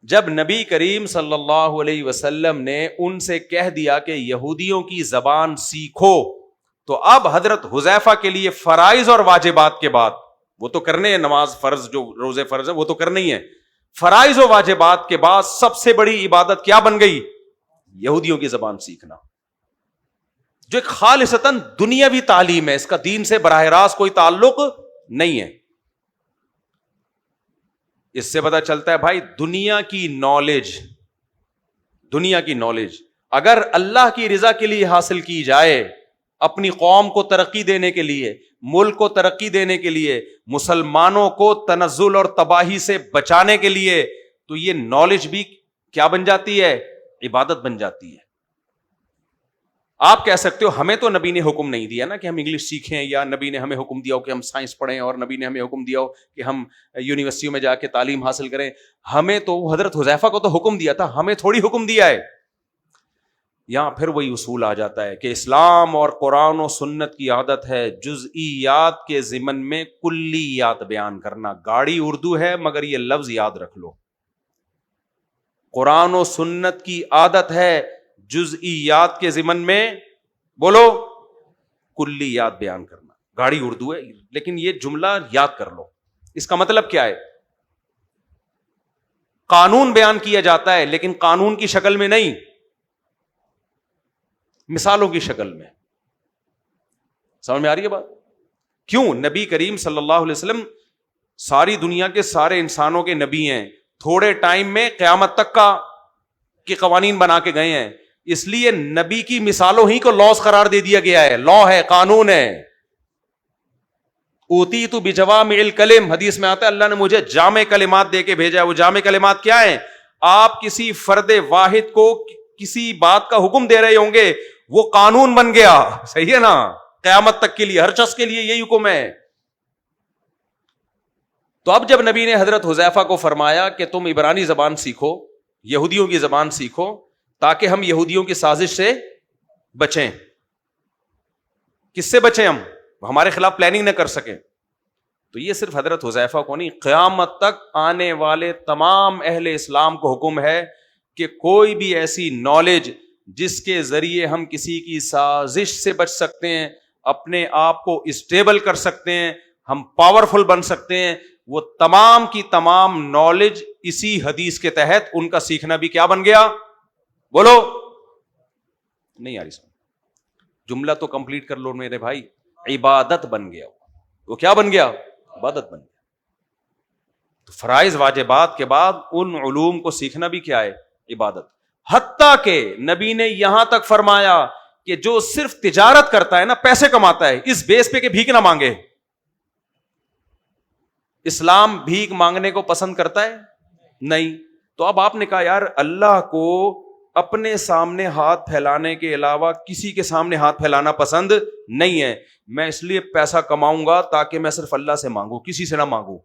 جب نبی کریم صلی اللہ علیہ وسلم نے ان سے کہہ دیا کہ یہودیوں کی زبان سیکھو, تو اب حضرت حذیفہ کے لیے فرائض اور واجبات کے بعد, وہ تو کرنے ہیں, نماز فرض, جو روزے فرض ہیں وہ تو کرنے ہی ہیں, فرائض و واجبات کے بعد سب سے بڑی عبادت کیا بن گئی؟ یہودیوں کی زبان سیکھنا, جو ایک خالصتاً دنیاوی تعلیم ہے, اس کا دین سے براہ راست کوئی تعلق نہیں ہے. اس سے پتا چلتا ہے بھائی دنیا کی نالج اگر اللہ کی رضا کے لیے حاصل کی جائے, اپنی قوم کو ترقی دینے کے لیے, ملک کو ترقی دینے کے لیے, مسلمانوں کو تنزل اور تباہی سے بچانے کے لیے, تو یہ نالج بھی کیا بن جاتی ہے؟ عبادت بن جاتی ہے. آپ کہہ سکتے ہو ہمیں تو نبی نے حکم نہیں دیا نا کہ ہم انگلش سیکھیں, یا نبی نے ہمیں حکم دیا ہو کہ ہم سائنس پڑھیں, اور نبی نے ہمیں حکم دیا ہو کہ ہم یونیورسٹیوں میں جا کے تعلیم حاصل کریں. ہمیں تو حضرت حذیفہ کو تو حکم دیا تھا, ہمیں تھوڑی حکم دیا ہے. یہاں پھر وہی اصول آ جاتا ہے کہ اسلام اور قرآن و سنت کی عادت ہے جزئیات کے ضمن میں کلیات بیان کرنا. گاڑی اردو ہے مگر یہ لفظ یاد رکھ لو, قرآن و سنت کی عادت ہے جزئیات کے ضمن میں, بولو, کلیات بیان کرنا. گاڑی اردو ہے لیکن یہ جملہ یاد کر لو, اس کا مطلب کیا ہے؟ قانون بیان کیا جاتا ہے لیکن قانون کی شکل میں نہیں, مثالوں کی شکل میں. سمجھ میں آ رہی ہے بات؟ کیوں؟ نبی کریم صلی اللہ علیہ وسلم ساری دنیا کے سارے انسانوں کے نبی ہیں, تھوڑے ٹائم میں قیامت تک کے قوانین بنا کے گئے ہیں, اس لیے نبی کی مثالوں ہی کو لاس قرار دے دیا گیا ہے. لا ہے, قانون ہے. اوتیت بجوامع الکلم, حدیث میں آتا ہے اللہ نے مجھے جامع کلمات دے کے بھیجا ہے. وہ جامع کلمات کیا ہیں؟ آپ کسی فرد واحد کو کسی بات کا حکم دے رہے ہوں گے, وہ قانون بن گیا. صحیح ہے نا؟ قیامت تک کے لیے ہر شخص کے لیے یہی حکم ہے. تو اب جب نبی نے حضرت حذیفہ کو فرمایا کہ تم عبرانی زبان سیکھو, یہودیوں کی زبان سیکھو, تاکہ ہم یہودیوں کی سازش سے بچیں. کس سے بچیں؟ ہم ہمارے خلاف پلاننگ نہ کر سکیں. تو یہ صرف حضرت حذیفہ کو نہیں, قیامت تک آنے والے تمام اہل اسلام کو حکم ہے کہ کوئی بھی ایسی نالج جس کے ذریعے ہم کسی کی سازش سے بچ سکتے ہیں, اپنے آپ کو اسٹیبل کر سکتے ہیں, ہم پاورفل بن سکتے ہیں, وہ تمام کی تمام نالج اسی حدیث کے تحت ان کا سیکھنا بھی کیا بن گیا؟ بولو, نہیں آ رہی سمجھ, جملہ تو کمپلیٹ کر لو میرے بھائی. عبادت بن گیا. وہ کیا بن گیا؟ عبادت بن گیا. تو فرائض واجبات کے بعد ان علوم کو سیکھنا بھی کیا ہے؟ عبادت. حتیٰ کہ نبی نے یہاں تک فرمایا کہ جو صرف تجارت کرتا ہے نا, پیسے کماتا ہے, اس بیس پہ کہ بھیک نہ مانگے. اسلام بھیک مانگنے کو پسند کرتا ہے؟ نہیں. تو اب آپ نے کہا یار اللہ کو اپنے سامنے ہاتھ پھیلانے کے علاوہ کسی کے سامنے ہاتھ پھیلانا پسند نہیں ہے, میں اس لیے پیسہ کماؤں گا تاکہ میں صرف اللہ سے مانگوں, کسی سے نہ مانگوں.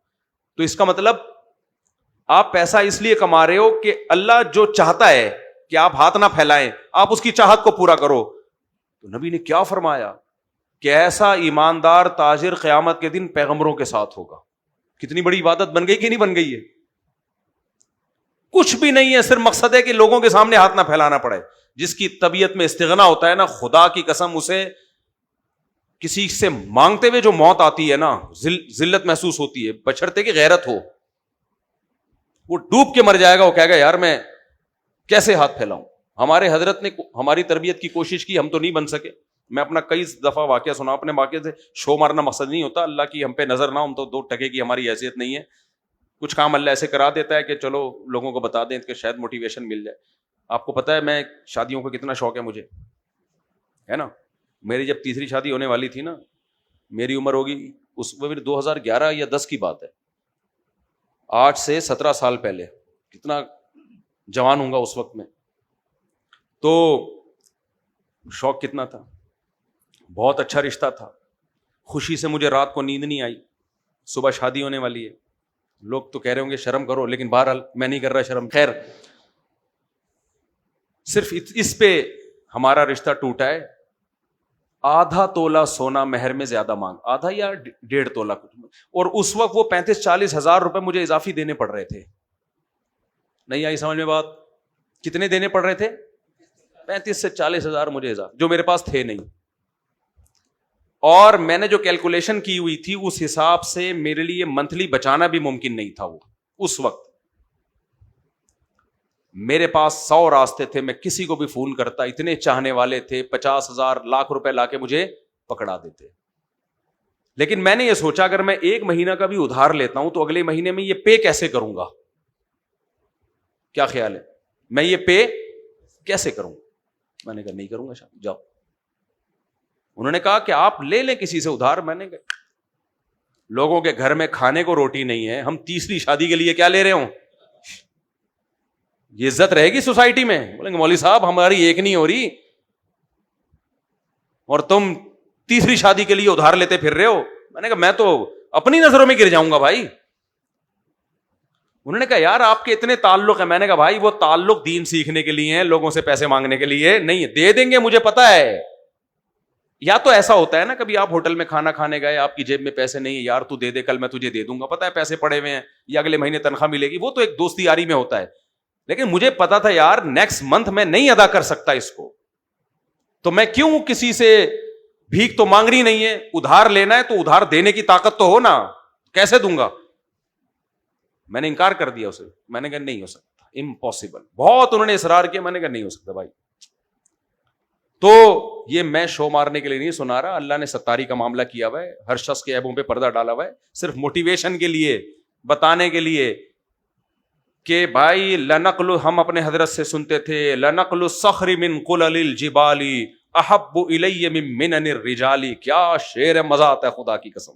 تو اس کا مطلب آپ پیسہ اس لیے کما رہے ہو کہ اللہ جو چاہتا ہے کہ آپ ہاتھ نہ پھیلائیں, آپ اس کی چاہت کو پورا کرو. تو نبی نے کیا فرمایا کہ ایسا ایماندار تاجر قیامت کے دن پیغمبروں کے ساتھ ہوگا. کتنی بڑی عبادت بن گئی کہ نہیں بن گئی ہے؟ کچھ بھی نہیں ہے, صرف مقصد ہے کہ لوگوں کے سامنے ہاتھ نہ پھیلانا پڑے. جس کی طبیعت میں استغنا ہوتا ہے نا, خدا کی قسم اسے کسی سے مانگتے ہوئے جو موت آتی ہے نا, ذلت محسوس ہوتی ہے, بچھڑتے کی غیرت ہو, وہ ڈوب کے مر جائے گا. وہ کہے گا یار میں کیسے ہاتھ پھیلاؤں. ہمارے حضرت نے ہماری تربیت کی کوشش کی, ہم تو نہیں بن سکے. میں اپنا کئی دفعہ واقعہ سنا, اپنے واقعے سے شو مارنا مقصد نہیں ہوتا, اللہ کی ہم پہ نظر نہ, ہم تو 2 ٹکے کی ہماری حیثیت نہیں ہے. کچھ کام اللہ ایسے کرا دیتا ہے کہ چلو لوگوں کو بتا دیں کہ شاید موٹیویشن مل جائے. آپ کو پتا ہے میں شادیوں کا کتنا شوق ہے مجھے, ہے نا. میری جب تیسری شادی ہونے والی تھی نا, میری عمر ہوگی اس میں 2011 یا 10 کی بات ہے, 8 سے 17 سال پہلے. کتنا جوان ہوں گا اس وقت میں. تو شوق کتنا تھا, بہت اچھا رشتہ تھا, خوشی سے مجھے رات کو نیند نہیں آئی. صبح شادی ہونے والی ہے, لوگ تو کہہ رہے ہوں گے شرم کرو, لیکن بہرحال میں نہیں کر رہا شرم. خیر, صرف اس پہ ہمارا رشتہ ٹوٹا ہے. آدھا تولہ سونا مہر میں زیادہ مانگ, آدھا یا 1.5 تولہ کچھ, اور اس وقت وہ 35-40 ہزار روپے مجھے اضافی دینے پڑ رہے تھے. نہیں آئی سمجھ میں بات؟ کتنے دینے پڑ رہے تھے؟ 35 سے 40 ہزار مجھے اضافی, جو میرے پاس تھے نہیں. اور میں نے جو کیلکولیشن کی ہوئی تھی اس حساب سے میرے لیے منتھلی بچانا بھی ممکن نہیں تھا. وہ اس وقت میرے پاس 100 راستے تھے, میں کسی کو بھی فون کرتا, اتنے چاہنے والے تھے, 50,000 لاکھ روپے لا کے مجھے پکڑا دیتے. لیکن میں نے یہ سوچا اگر میں 1 مہینہ کا بھی ادھار لیتا ہوں تو اگلے مہینے میں یہ پے کیسے کروں گا؟ کیا خیال ہے, میں یہ پے کیسے کروں؟ میں نے کہا نہیں کروں گا, جاؤ. انہوں نے کہا کہ آپ لے لیں کسی سے ادھار. میں نے کہا لوگوں کے گھر میں کھانے کو روٹی نہیں ہے, ہم تیسری شادی کے لیے کیا لے رہے ہوں؟ یہ عزت رہے گی سوسائٹی میں؟ بولیں گے مولوی صاحب ہماری ایک نہیں ہو رہی اور تم تیسری شادی کے لیے ادھار لیتے پھر رہے ہو. میں نے کہا میں تو اپنی نظروں میں گر جاؤں گا بھائی. انہوں نے کہا یار آپ کے اتنے تعلق ہے. میں نے کہا بھائی وہ تعلق دین سیکھنے کے لیے ہیں, لوگوں سے پیسے مانگنے کے لیے نہیں ہے. دے دیں گے مجھے پتا ہے. یا تو ایسا ہوتا ہے نا, کبھی آپ ہوٹل میں کھانا کھانے گئے, آپ کی جیب میں پیسے نہیں ہے, یار تو دے دے کل میں تجھے دے دوں گا, پتا ہے پیسے پڑے ہوئے ہیں, یا اگلے مہینے تنخواہ ملے گی. وہ تو ایک دوستی یاری میں ہوتا ہے. لیکن مجھے پتا تھا یار نیکسٹ منتھ میں نہیں ادا کر سکتا اس کو, تو میں کیوں کسی سے بھیک تو مانگنی نہیں ہے, ادھار لینا ہے تو ادھار دینے کی طاقت تو ہو نا, کیسے دوں گا؟ میں نے انکار کر دیا اسے. میں نے کہا نہیں ہو سکتا, امپاسبل. بہت انہوں نے اصرار کیا, میں نے کہا نہیں ہو سکتا بھائی. تو یہ میں شو مارنے کے لیے نہیں سنا رہا, اللہ نے ستاری کا معاملہ کیا ہوا ہے, ہر شخص کے عیبوں پہ پردہ ڈالا ہوا ہے, صرف موٹیویشن کے لیے, بتانے کے لیے کہ بھائی لنقل, ہم اپنے حضرت سے سنتے تھے, لنقل الصخر من قلل الجبال احب الی من منن الرجال. کیا شعر ہے, مزہ آتا ہے خدا کی قسم.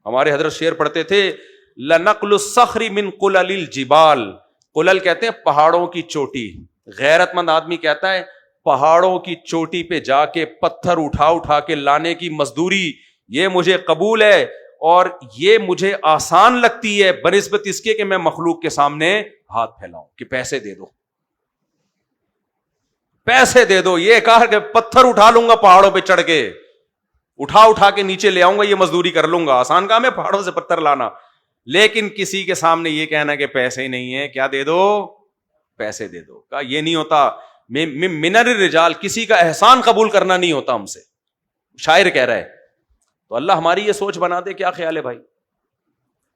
ہمارے حضرت شعر پڑھتے تھے, لنقل الصخر من قلل الجبال. قلل کہتے ہیں پہاڑوں کی چوٹی. غیرت مند آدمی کہتا ہے پہاڑوں کی چوٹی پہ جا کے پتھر اٹھا اٹھا کے لانے کی مزدوری یہ مجھے قبول ہے, اور یہ مجھے آسان لگتی ہے بنسبت اس کے کہ میں مخلوق کے سامنے ہاتھ پھیلاؤں کہ پیسے دے دو، پیسے دے دو. یہ کہا کہ پتھر اٹھا لوں گا پہاڑوں پہ چڑھ کے، اٹھا کے نیچے لے آؤں گا، یہ مزدوری کر لوں گا. آسان کام ہے پہاڑوں سے پتھر لانا. لیکن کسی کے سامنے یہ کہنا کہ پیسے نہیں ہے، کیا دے دو؟ پیسے دے دو. کہا یہ نہیں ہوتا. من الرجال، کسی کا احسان قبول کرنا نہیں ہوتا ہم سے. شاعر کہہ رہا ہے. تو اللہ ہماری یہ سوچ بنا دے. کیا خیال ہے بھائی؟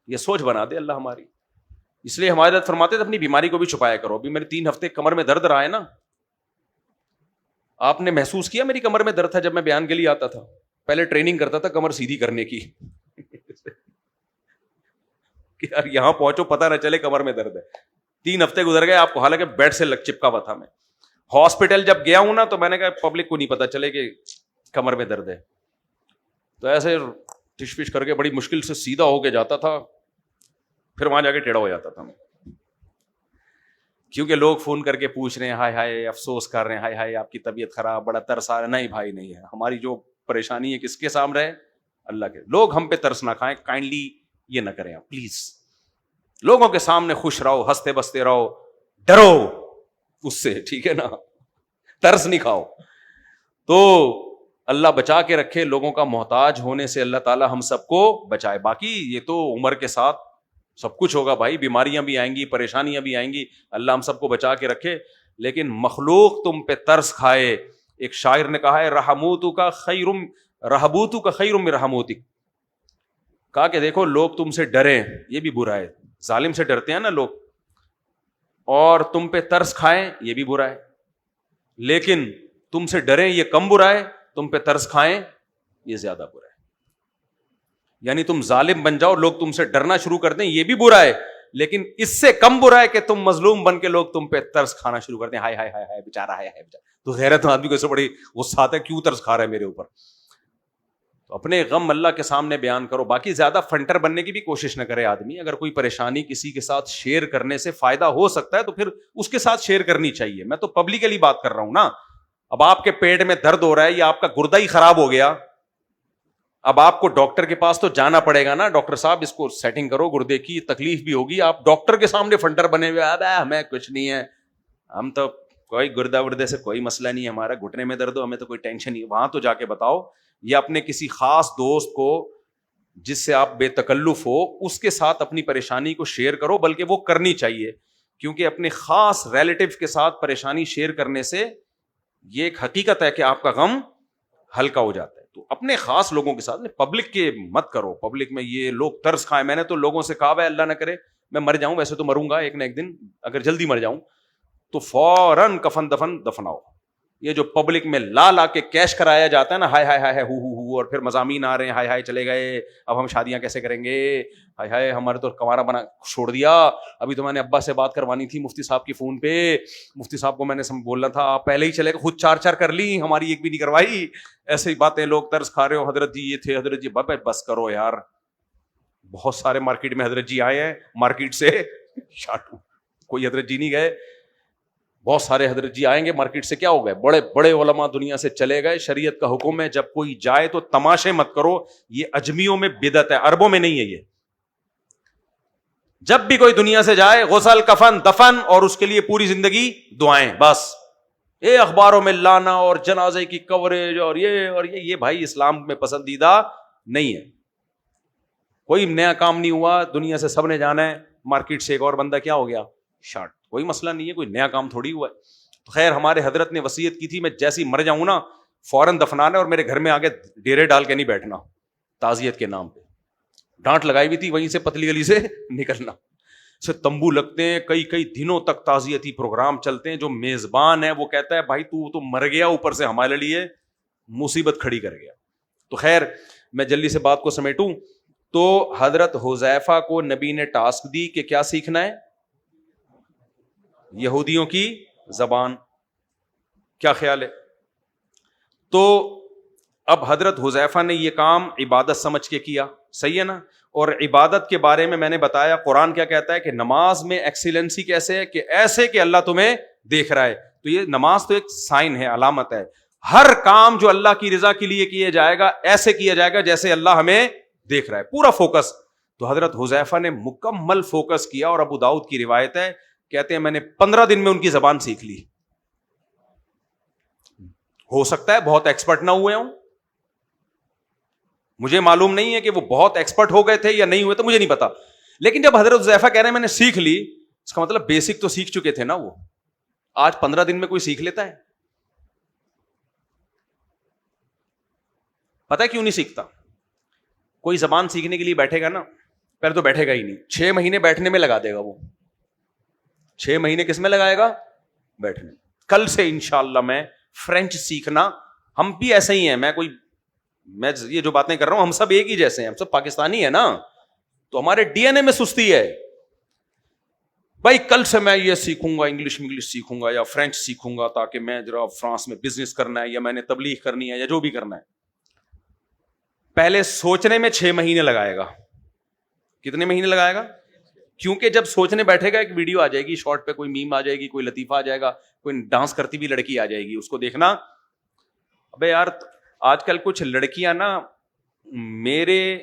یہ سوچ بنا دے اللہ ہماری. اس لیے ہمارے حضرت فرماتے تھے اپنی بیماری کو بھی چھپایا کرو. ابھی میرے 3 ہفتے کمر میں درد رہا ہے نا. آپ نے محسوس کیا میری کمر میں درد تھا جب میں بیان کے لیے آتا تھا؟ پہلے ٹریننگ کرتا تھا کمر سیدھی کرنے کی کہ یار یہاں پہنچو پتہ نہ چلے کمر میں درد ہے. 3 ہفتے گزر گئے آپ کو، حالانکہ بیڈ سے چپکا ہوا تھا. میں ہاسپٹل جب گیا ہوں نا تو میں نے کہا پبلک کو نہیں پتا چلے کہ کمر میں درد ہے. تو ایسے ٹش پش کر کے بڑی مشکل سے سیدھا ہو کے جاتا تھا، پھر وہاں جا کے ٹیڑھا ہو جاتا تھا میں. کیونکہ لوگ فون کر کے پوچھ رہے ہیں، ہائے ہائے افسوس کر رہے ہیں، ہائے ہائے آپ کی طبیعت خراب، بڑا ترس آ رہا ہے. نہیں بھائی نہیں ہے. ہماری جو پریشانی ہے کس کے سامنے ہے؟ اللہ کے. لوگ ہم پہ ترس نہ کھائیں، کائنڈلی یہ نہ کریں آپ پلیز. لوگوں کے سامنے خوش رہو، ہنستے بستے رہو، ڈرو اس سے، ٹھیک ہے نا، ترس نہیں کھاؤ. تو اللہ بچا کے رکھے لوگوں کا محتاج ہونے سے. اللہ تعالی ہم سب کو بچائے. باقی یہ تو عمر کے ساتھ سب کچھ ہوگا بھائی، بیماریاں بھی آئیں گی، پریشانیاں بھی آئیں گی، اللہ ہم سب کو بچا کے رکھے. لیکن مخلوق تم پہ ترس کھائے. ایک شاعر نے کہا ہے رحموتو کا خیر من رحموتک. کہا کہ دیکھو لوگ تم سے ڈریں یہ بھی برا ہے. ظالم سے ڈرتے ہیں نا لوگ، اور تم پہ ترس کھائیں یہ بھی برا ہے. لیکن تم سے ڈریں یہ کم برا ہے، تم پہ ترس کھائیں یہ زیادہ برا ہے. یعنی تم ظالم بن جاؤ، لوگ تم سے ڈرنا شروع کر دیں، یہ بھی برا ہے. لیکن اس سے کم برا ہے کہ تم مظلوم بن کے لوگ تم پہ ترس کھانا شروع کر دیں. ہائے ہائے ہائے ہائے بیچارہ، ہائے ہائے بیچارہ. تو غیرت آدمی کو اس سے بڑی غصہ آتا ہے، کیوں ترس کھا رہا ہے میرے اوپر. تو اپنے غم اللہ کے سامنے بیان کرو. باقی زیادہ فنٹر بننے کی بھی کوشش نہ کرے آدمی. اگر کوئی پریشانی کسی کے ساتھ شیئر کرنے سے فائدہ ہو سکتا ہے تو پھر اس کے ساتھ شیئر کرنی چاہیے. میں تو پبلکلی بات کر رہا ہوں نا. اب آپ کے پیٹ میں درد ہو رہا ہے یا آپ کا گردہ ہی خراب ہو گیا، اب آپ کو ڈاکٹر کے پاس تو جانا پڑے گا نا. ڈاکٹر صاحب اس کو سیٹنگ کرو، گردے کی تکلیف بھی ہوگی. آپ ڈاکٹر کے سامنے فنٹر بنے ہوئے، اب ہمیں کچھ نہیں ہے، ہم تو کوئی گردہ وردے سے کوئی مسئلہ نہیں ہے، ہمارا گھٹنے میں درد ہو، ہمیں تو کوئی ٹینشن نہیں. وہاں تو جا کے بتاؤ. یا اپنے کسی خاص دوست کو جس سے آپ بے تکلف ہو، اس کے ساتھ اپنی پریشانی کو شیئر کرو. بلکہ وہ کرنی چاہیے، کیونکہ اپنے خاص ریلیٹو کے ساتھ پریشانی شیئر کرنے سے یہ ایک حقیقت ہے کہ آپ کا غم ہلکا ہو جاتا ہے. تو اپنے خاص لوگوں کے ساتھ، پبلک کے مت کرو. پبلک میں یہ لوگ ترس کھائیں. میں نے تو لوگوں سے کہا ہے اللہ نہ کرے میں مر جاؤں، ویسے تو مروں گا ایک نہ ایک دن، اگر جلدی مر جاؤں تو فوراً کفن دفناؤ. یہ جو پبلک میں لا کے کیش کرایا جاتا ہے نا، ہائے ہائے ہائے ہو، اور پھر مضامین آ رہے ہیں، ہائے ہائے چلے گئے، اب ہم شادیاں کیسے کریں گے، ہائے ہائے ہمارے تو کنوارا بنا چھوڑ دیا. ابھی تو میں نے ابا سے بات کروانی تھی مفتی صاحب کی فون پہ، مفتی صاحب کو میں نے بولنا تھا، آپ پہلے ہی چلے گئے، خود 4 کر لی، ہماری ایک بھی نہیں کروائی. ایسے ہی باتیں لوگ ترس کھا رہے ہو، حضرت جی یہ تھے، حضرت جی. بابا بس کرو یار، بہت سارے مارکیٹ میں حضرت جی آئے ہیں، مارکیٹ سے شاٹو کوئی حضرت جی نہیں گئے. بہت سارے حضرت جی آئیں گے مارکیٹ سے، کیا ہو گئے، بڑے بڑے علماء دنیا سے چلے گئے. شریعت کا حکم ہے جب کوئی جائے تو تماشے مت کرو. یہ اجمیوں میں بدعت ہے، عربوں میں نہیں ہے. یہ جب بھی کوئی دنیا سے جائے، غسل، کفن، دفن، اور اس کے لیے پوری زندگی دعائیں. بس یہ اخباروں میں لانا اور جنازے کی کوریج اور یہ بھائی اسلام میں پسندیدہ نہیں ہے. کوئی نیا کام نہیں ہوا، دنیا سے سب نے جانا ہے. مارکیٹ سے ایک اور بندہ کیا ہو گیا، شارٹ. کوئی مسئلہ نہیں ہے، کوئی نیا کام تھوڑی ہوا ہے. تو خیر ہمارے حضرت نے وصیت کی تھی میں جیسی مر جاؤں نا فوراً دفنانا، اور میرے گھر میں آگے ڈیرے ڈال کے نہیں بیٹھنا تعزیت کے نام پہ. ڈانٹ لگائی ہوئی تھی، وہیں سے پتلی گلی سے نکلنا. سے تمبو لگتے ہیں، کئی دنوں تک تعزیتی پروگرام چلتے ہیں. جو میزبان ہے وہ کہتا ہے بھائی تو مر گیا، اوپر سے ہمارے لیے مصیبت کھڑی کر گیا. تو خیر میں جلدی سے بات کو سمیٹوں. تو حضرت حذیفہ کو نبی نے ٹاسک دی کہ کیا سیکھنا ہے، یہودیوں کی زبان. کیا خیال ہے؟ تو اب حضرت حذیفہ نے یہ کام عبادت سمجھ کے کیا، صحیح ہے نا. اور عبادت کے بارے میں نے بتایا قرآن کیا کہتا ہے کہ نماز میں ایکسیلنسی کیسے ہے، کہ ایسے کہ اللہ تمہیں دیکھ رہا ہے. تو یہ نماز تو ایک سائن ہے، علامت ہے. ہر کام جو اللہ کی رضا کے لیے کیا جائے گا ایسے کیا جائے گا جیسے اللہ ہمیں دیکھ رہا ہے پورا فوکس. تو حضرت حذیفہ نے مکمل فوکس کیا, اور ابو داؤد کی روایت ہے, کہتے ہیں میں نے 15 دن میں ان کی زبان سیکھ لی. ہو سکتا ہے بہت ایکسپرٹ نہ ہوئے ہوں, مجھے معلوم نہیں ہے کہ وہ بہت ایکسپرٹ ہو گئے تھے یا نہیں ہوئے, تو مجھے نہیں پتا. لیکن جب حضرت حذیفہ کہہ رہے ہیں میں نے سیکھ لی, اس کا مطلب بیسک تو سیکھ چکے تھے نا وہ. آج 15 دن میں کوئی سیکھ لیتا ہے؟ پتہ ہے کیوں نہیں سیکھتا؟ کوئی زبان سیکھنے کے لیے بیٹھے گا نا, پہلے تو بیٹھے گا ہی نہیں, 6 مہینے بیٹھنے میں لگا دے گا وہ. 6 مہینے کس میں لگائے گا؟ بیٹھنے. کل سے انشاءاللہ میں فرینچ سیکھنا, ہم بھی ایسے ہی ہیں, میں یہ جو باتیں کر رہا ہوں ہم سب ایک ہی جیسے ہیں, ہم سب پاکستانی ہیں نا, تو ہمارے ڈی این اے میں سستی ہے. بھائی کل سے میں یہ سیکھوں گا, انگلش سیکھوں گا یا فرینچ سیکھوں گا, تاکہ میں ذرا فرانس میں بزنس کرنا ہے, یا میں نے تبلیغ کرنی ہے, یا جو بھی کرنا ہے. پہلے سوچنے میں 6 مہینے لگائے گا. کتنے مہینے لگائے گا؟ کیونکہ جب سوچنے بیٹھے گا ایک ویڈیو آ جائے گی, شارٹ پہ کوئی میم آ جائے گی, کوئی لطیفہ آ جائے گا, کوئی ڈانس کرتی بھی لڑکی آ جائے گی, اس کو دیکھنا. ابے یار آج کل کچھ لڑکیاں نا میرے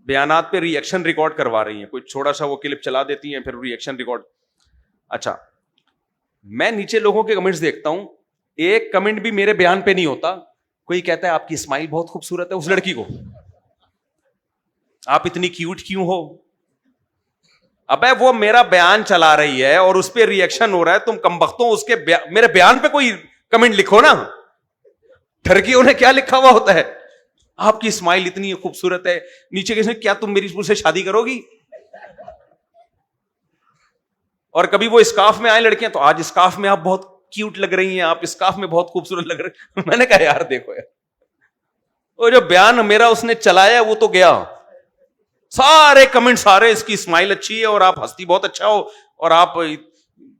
بیانات پہ ری ایکشن ریکارڈ کروا رہی ہیں, کوئی چھوٹا سا وہ کلپ چلا دیتی ہیں, پھر ری ایکشن ریکارڈ. اچھا, میں نیچے لوگوں کے کمنٹس دیکھتا ہوں, ایک کمنٹ بھی میرے بیان پہ نہیں ہوتا. کوئی کہتا ہے آپ کی اسمائل بہت خوبصورت ہے, اس لڑکی کو آپ اتنی کیوٹ کیوں ہو. ابے وہ میرا بیان چلا رہی ہے اور اس پہ ری ایکشن ہو رہا ہے, تم کمبختوں اس کے میرے بیان پہ کوئی کمنٹ لکھو نا. ٹھرکیوں نے کیا لکھا ہوا ہوتا ہے, آپ کی اسمائل اتنی خوبصورت ہے, نیچے کسی نے کیا تم میری سے شادی کرو گی. اور کبھی وہ اسکارف میں آئے لڑکیاں, تو آج اسکارف میں آپ بہت کیوٹ لگ رہی ہیں, آپ اسکارف میں بہت خوبصورت لگ رہی ہیں. میں نے کہا یار دیکھو یار, وہ جو بیان میرا اس نے چلایا وہ تو گیا. سارے کمنٹ سارے اس کی اسمائل اچھی ہے, اور آپ ہستی بہت اچھا ہو, اور آپ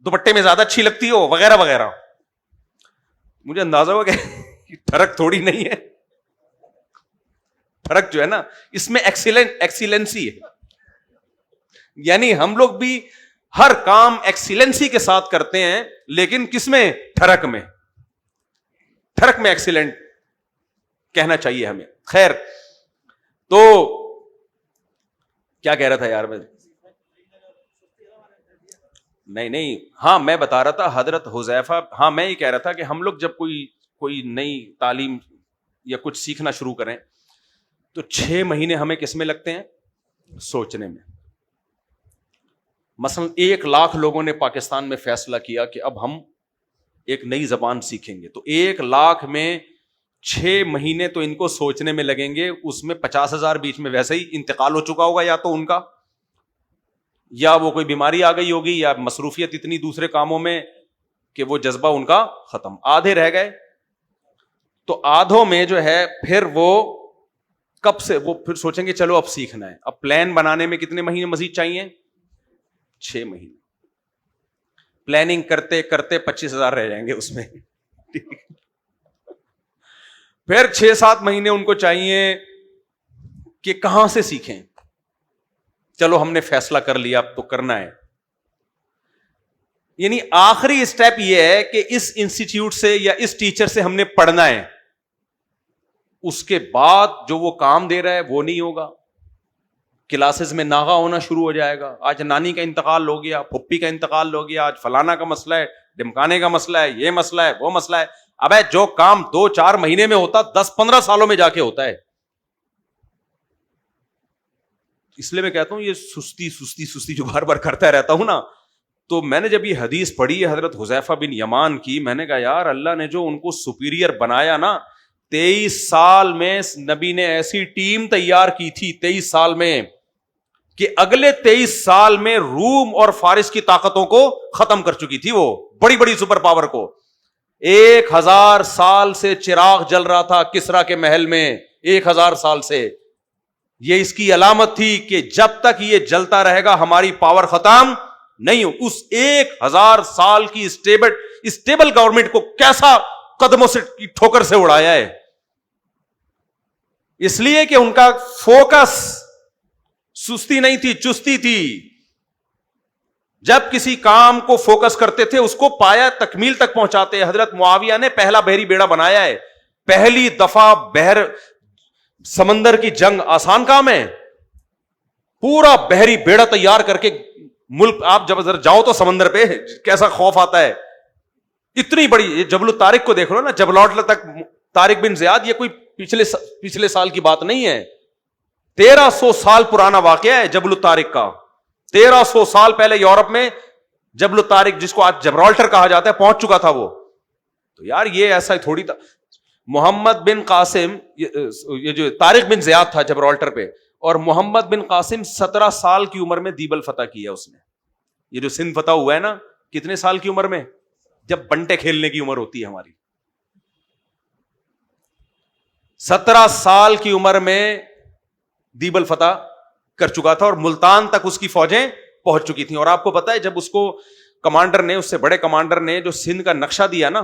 دوپٹے میں زیادہ اچھی لگتی ہو, وغیرہ وغیرہ. مجھے اندازہ ہوا کہ فرق تھوڑی نہیں ہے, فرق جو ہے نا اس میں ایکسیلنسی ہے. یعنی ہم لوگ بھی ہر کام ایکسیلنسی کے ساتھ کرتے ہیں, لیکن کس میں؟ ٹھرک میں. ٹھرک میں ایکسیلنٹ کہنا چاہیے ہمیں. خیر, تو کیا کہہ رہا تھا یار میں؟ نہیں, ہاں میں بتا رہا تھا حضرت حذیفہ, ہاں میں یہ کہہ رہا تھا کہ ہم لوگ جب کوئی نئی تعلیم یا کچھ سیکھنا شروع کریں تو 6 مہینے ہمیں کس میں لگتے ہیں؟ سوچنے میں. مثلا 1 لاکھ لوگوں نے پاکستان میں فیصلہ کیا کہ اب ہم ایک نئی زبان سیکھیں گے, تو 1 لاکھ میں 6 مہینے تو ان کو سوچنے میں لگیں گے. اس میں 50,000 بیچ میں ویسے ہی انتقال ہو چکا ہوگا, یا تو ان کا, یا وہ کوئی بیماری آ گئی ہوگی, یا مصروفیت اتنی دوسرے کاموں میں کہ وہ جذبہ ان کا ختم. آدھے رہ گئے, تو آدھوں میں جو ہے پھر وہ کب سے وہ پھر سوچیں گے چلو اب سیکھنا ہے. اب پلان بنانے میں کتنے مہینے مزید چاہیے؟ 6 مہینے. پلاننگ کرتے کرتے 25,000 رہ جائیں گے اس میں. پھر 6-7 مہینے ان کو چاہیے کہ کہاں سے سیکھیں. چلو ہم نے فیصلہ کر لیا, اب تو کرنا ہے. یعنی آخری اسٹیپ یہ ہے کہ اس انسٹیٹیوٹ سے یا اس ٹیچر سے ہم نے پڑھنا ہے. اس کے بعد جو وہ کام دے رہا ہے وہ نہیں ہوگا. کلاسز میں ناغا ہونا شروع ہو جائے گا. آج نانی کا انتقال ہو گیا, پھپھی کا انتقال ہو گیا, آج فلانا کا مسئلہ ہے, ڈمکانے کا مسئلہ ہے, یہ مسئلہ ہے, وہ مسئلہ ہے. اب جو کام 2-4 مہینے میں ہوتا 10-15 سالوں میں جا کے ہوتا ہے. اس لیے میں کہتا ہوں یہ سستی جو بار بار کرتا رہتا ہوں نا, تو میں نے جب یہ حدیث پڑھی ہے حضرت حذیفہ بن یمان کی, میں نے کہا یار اللہ نے جو ان کو سپیریئر بنایا نا, 23 سال میں نبی نے ایسی ٹیم تیار کی تھی 23 سال میں کہ اگلے 23 سال میں روم اور فارس کی طاقتوں کو ختم کر چکی تھی. وہ بڑی بڑی سپر پاور کو 1000 سال سے چراغ جل رہا تھا کسرا کے محل میں, 1000 سال سے. یہ اس کی علامت تھی کہ جب تک یہ جلتا رہے گا ہماری پاور ختم نہیں ہو. اس 1000 سال کی اسٹیبل گورنمنٹ کو کیسا قدموں سے ٹھوکر سے اڑایا ہے, اس لیے کہ ان کا فوکس سستی نہیں تھی, چستی تھی. جب کسی کام کو فوکس کرتے تھے اس کو پایا تکمیل تک پہنچاتے. حضرت معاویہ نے پہلا بحری بیڑا بنایا ہے. پہلی دفعہ بحر سمندر کی جنگ آسان کام ہے؟ پورا بحری بیڑا تیار کر کے ملک آپ جب ذرا جاؤ تو سمندر پہ کیسا خوف آتا ہے. اتنی بڑی جبل الطارق کو دیکھ لو نا, جبل العطل تک طارق بن زیاد, یہ کوئی پچھلے سال کی بات نہیں ہے. 1300 سال پرانا واقعہ ہے جبل الطارق کا. 1300 سال پہلے یورپ میں جبل الطارق, جس کو آج جبرالٹر کہا جاتا ہے, پہنچ چکا تھا وہ. تو یار یہ ایسا ہی تھوڑی تھا. محمد بن قاسم, یہ جو طارق بن زیاد تھا جبرالٹر پہ, اور محمد بن قاسم 17 سال کی عمر میں دیبل فتح کیا اس نے. یہ جو سندھ فتح ہوا ہے نا, کتنے سال کی عمر میں؟ جب بنٹے کھیلنے کی عمر ہوتی ہے ہماری. 17 سال کی عمر میں دیبل فتح کر چکا تھا, اور ملتان تک اس کی فوجیں پہنچ چکی تھیں. اور آپ کو پتا ہے جب اس کو کمانڈر نے, اس سے بڑے کمانڈر نے جو سندھ کا نقشہ دیا نا,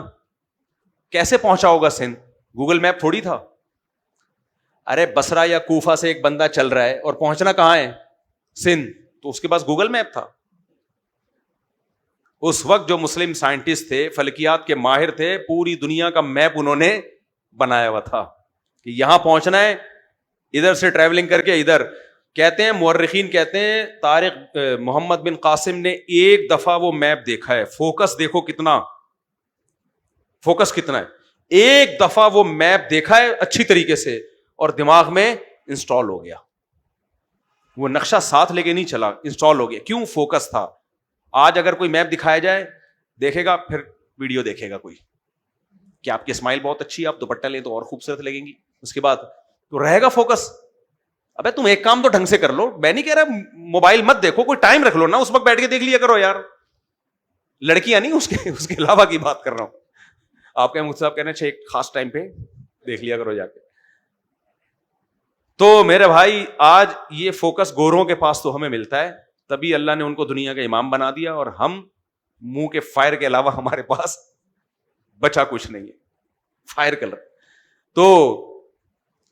کیسے پہنچا ہوگا سندھ؟ گوگل میپ تھوڑی تھا. ارے بصرہ یا کوفہ سے ایک بندہ چل رہا ہے اور پہنچنا کہاں ہے؟ سندھ. تو اس کے پاس گوگل میپ تھا. اس وقت جو مسلم سائنٹسٹ تھے, فلکیات کے ماہر تھے, پوری دنیا کا میپ انہوں نے بنایا ہوا تھا کہ یہاں پہنچنا ہے, ادھر سے ٹریولنگ کر کے ادھر. کہتے ہیں مورخین کہتے ہیں طارق محمد بن قاسم نے ایک دفعہ وہ میپ دیکھا ہے. فوکس دیکھو کتنا, فوکس کتنا ہے. ایک دفعہ وہ میپ دیکھا ہے اچھی طریقے سے, اور دماغ میں انسٹال ہو گیا. وہ نقشہ ساتھ لے کے نہیں چلا, انسٹال ہو گیا. کیوں؟ فوکس تھا. آج اگر کوئی میپ دکھایا جائے, دیکھے گا, پھر ویڈیو دیکھے گا کوئی کہ آپ کی اسمائل بہت اچھی ہے, آپ دوپٹہ لیں تو اور خوبصورت لگیں گی, اس کے بعد تو رہے گا فوکس. ابے تم ایک کام تو ڈھنگ سے کر لو. میں نہیں کہہ رہا موبائل مت دیکھو, کوئی ٹائم رکھ لو نا, اس وقت بیٹھ کے دیکھ لیا کرو یار. لڑکیاں نہیں, اس کے علاوہ کی بات کر رہا ہوں. آپ کے مجھ سے آپ کہنا چاہیے ایک خاص ٹائم پہ دیکھ لیا کرو جا کے. تو میرے بھائی آج یہ فوکس گوروں کے پاس تو ہمیں ملتا ہے, تبھی اللہ نے ان کو دنیا کا امام بنا دیا, اور ہم منہ کے فائر کے علاوہ ہمارے پاس بچا کچھ نہیں ہے. Fire colour. تو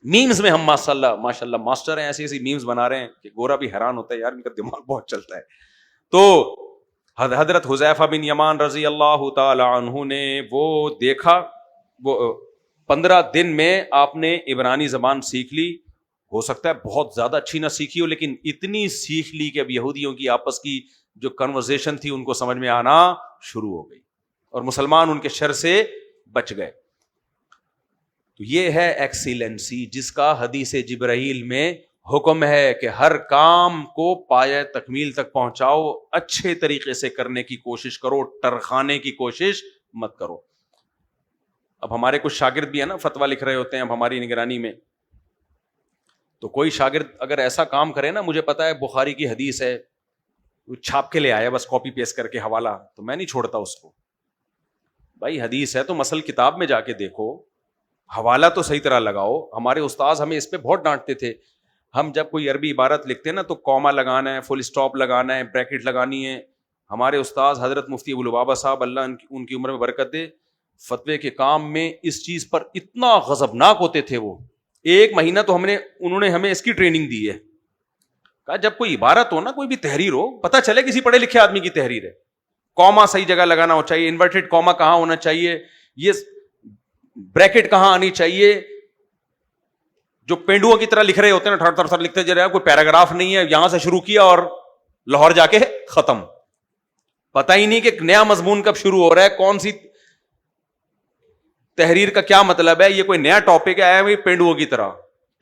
میمز میں ہم ماشاء اللہ ماسٹر ہیں, ایسی ایسی میمز بنا رہے ہیں کہ گورا بھی حیران ہوتا ہے یار, ان کا دماغ بہت چلتا ہے. تو حضرت حذیفہ بن یمان رضی اللہ تعالی عنہ نے وہ دیکھا, وہ 15 دن میں آپ نے عبرانی زبان سیکھ لی. ہو سکتا ہے بہت زیادہ اچھی نہ سیکھی ہو, لیکن اتنی سیکھ لی کہ اب یہودیوں کی آپس کی جو کنورزیشن تھی ان کو سمجھ میں آنا شروع ہو گئی, اور مسلمان ان کے شر سے بچ گئے. تو یہ ہے ایکسیلنسی جس کا حدیث جبرائیل میں حکم ہے کہ ہر کام کو پایہ تکمیل تک پہنچاؤ, اچھے طریقے سے کرنے کی کوشش کرو, ٹرخانے کی کوشش مت کرو. اب ہمارے کچھ شاگرد بھی ہیں نا, فتویٰ لکھ رہے ہوتے ہیں اب ہماری نگرانی میں. تو کوئی شاگرد اگر ایسا کام کرے نا, مجھے پتا ہے بخاری کی حدیث ہے, وہ چھاپ کے لے آیا بس کاپی پیسٹ کر کے حوالہ, تو میں نہیں چھوڑتا اس کو. بھائی حدیث ہے تو مسل کتاب میں جا کے دیکھو, حوالہ تو صحیح طرح لگاؤ. ہمارے استاذ ہمیں اس پہ بہت ڈانٹتے تھے. ہم جب کوئی عربی عبارت لکھتے ہیں نا تو کوما لگانا ہے, فل اسٹاپ لگانا ہے, بریکٹ لگانی ہے. ہمارے استاذ حضرت مفتی ابو لبابہ صاحب, اللہ ان کی عمر میں برکت دے, فتوے کے کام میں اس چیز پر اتنا غضبناک ہوتے تھے. وہ 1 مہینہ تو انہوں نے ہمیں اس کی ٹریننگ دی ہے. کہا جب کوئی عبارت ہو نا, کوئی بھی تحریر ہو, پتہ چلے کسی پڑھے لکھے آدمی کی تحریر ہے, کوما صحیح جگہ لگانا ہو چاہیے, انورٹڈ کوما کہاں ہونا چاہیے, یہ بریکٹ کہاں آنی چاہیے. جو پینڈوؤں کی طرح لکھ رہے ہوتے ہیں نا, تھر تھر لکھتے جا رہے ہیں, کوئی پیراگراف نہیں ہے, یہاں سے شروع کیا اور لاہور جا کے ختم, پتہ ہی نہیں کہ نیا مضمون کب شروع ہو رہا ہے, کون سی تحریر کا کیا مطلب ہے, یہ کوئی نیا ٹاپک ہے. پینڈوؤں کی طرح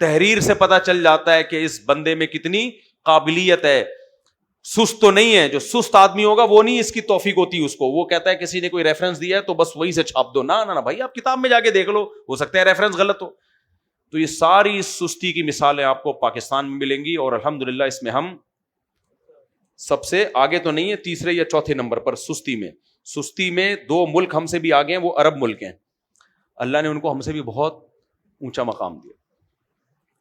تحریر سے پتہ چل جاتا ہے کہ اس بندے میں کتنی قابلیت ہے. سست تو نہیں ہے, جو سست آدمی ہوگا وہ نہیں اس کی توفیق ہوتی اس کو, وہ کہتا ہے کسی نے کوئی ریفرنس دیا ہے تو بس وہیں سے چھاپ دو. نہ بھائی, آپ کتاب میں جا کے دیکھ لو, ہو سکتا ہے ریفرنس غلط ہو. تو یہ ساری سستی کی مثالیں آپ کو پاکستان میں ملیں گی, اور الحمدللہ اس میں ہم سب سے آگے تو نہیں ہے, 3 یا 4 نمبر پر سستی میں 2 ملک ہم سے بھی آگے ہیں, وہ عرب ملک ہیں. اللہ نے ان کو ہم سے بھی بہت اونچا مقام دیا.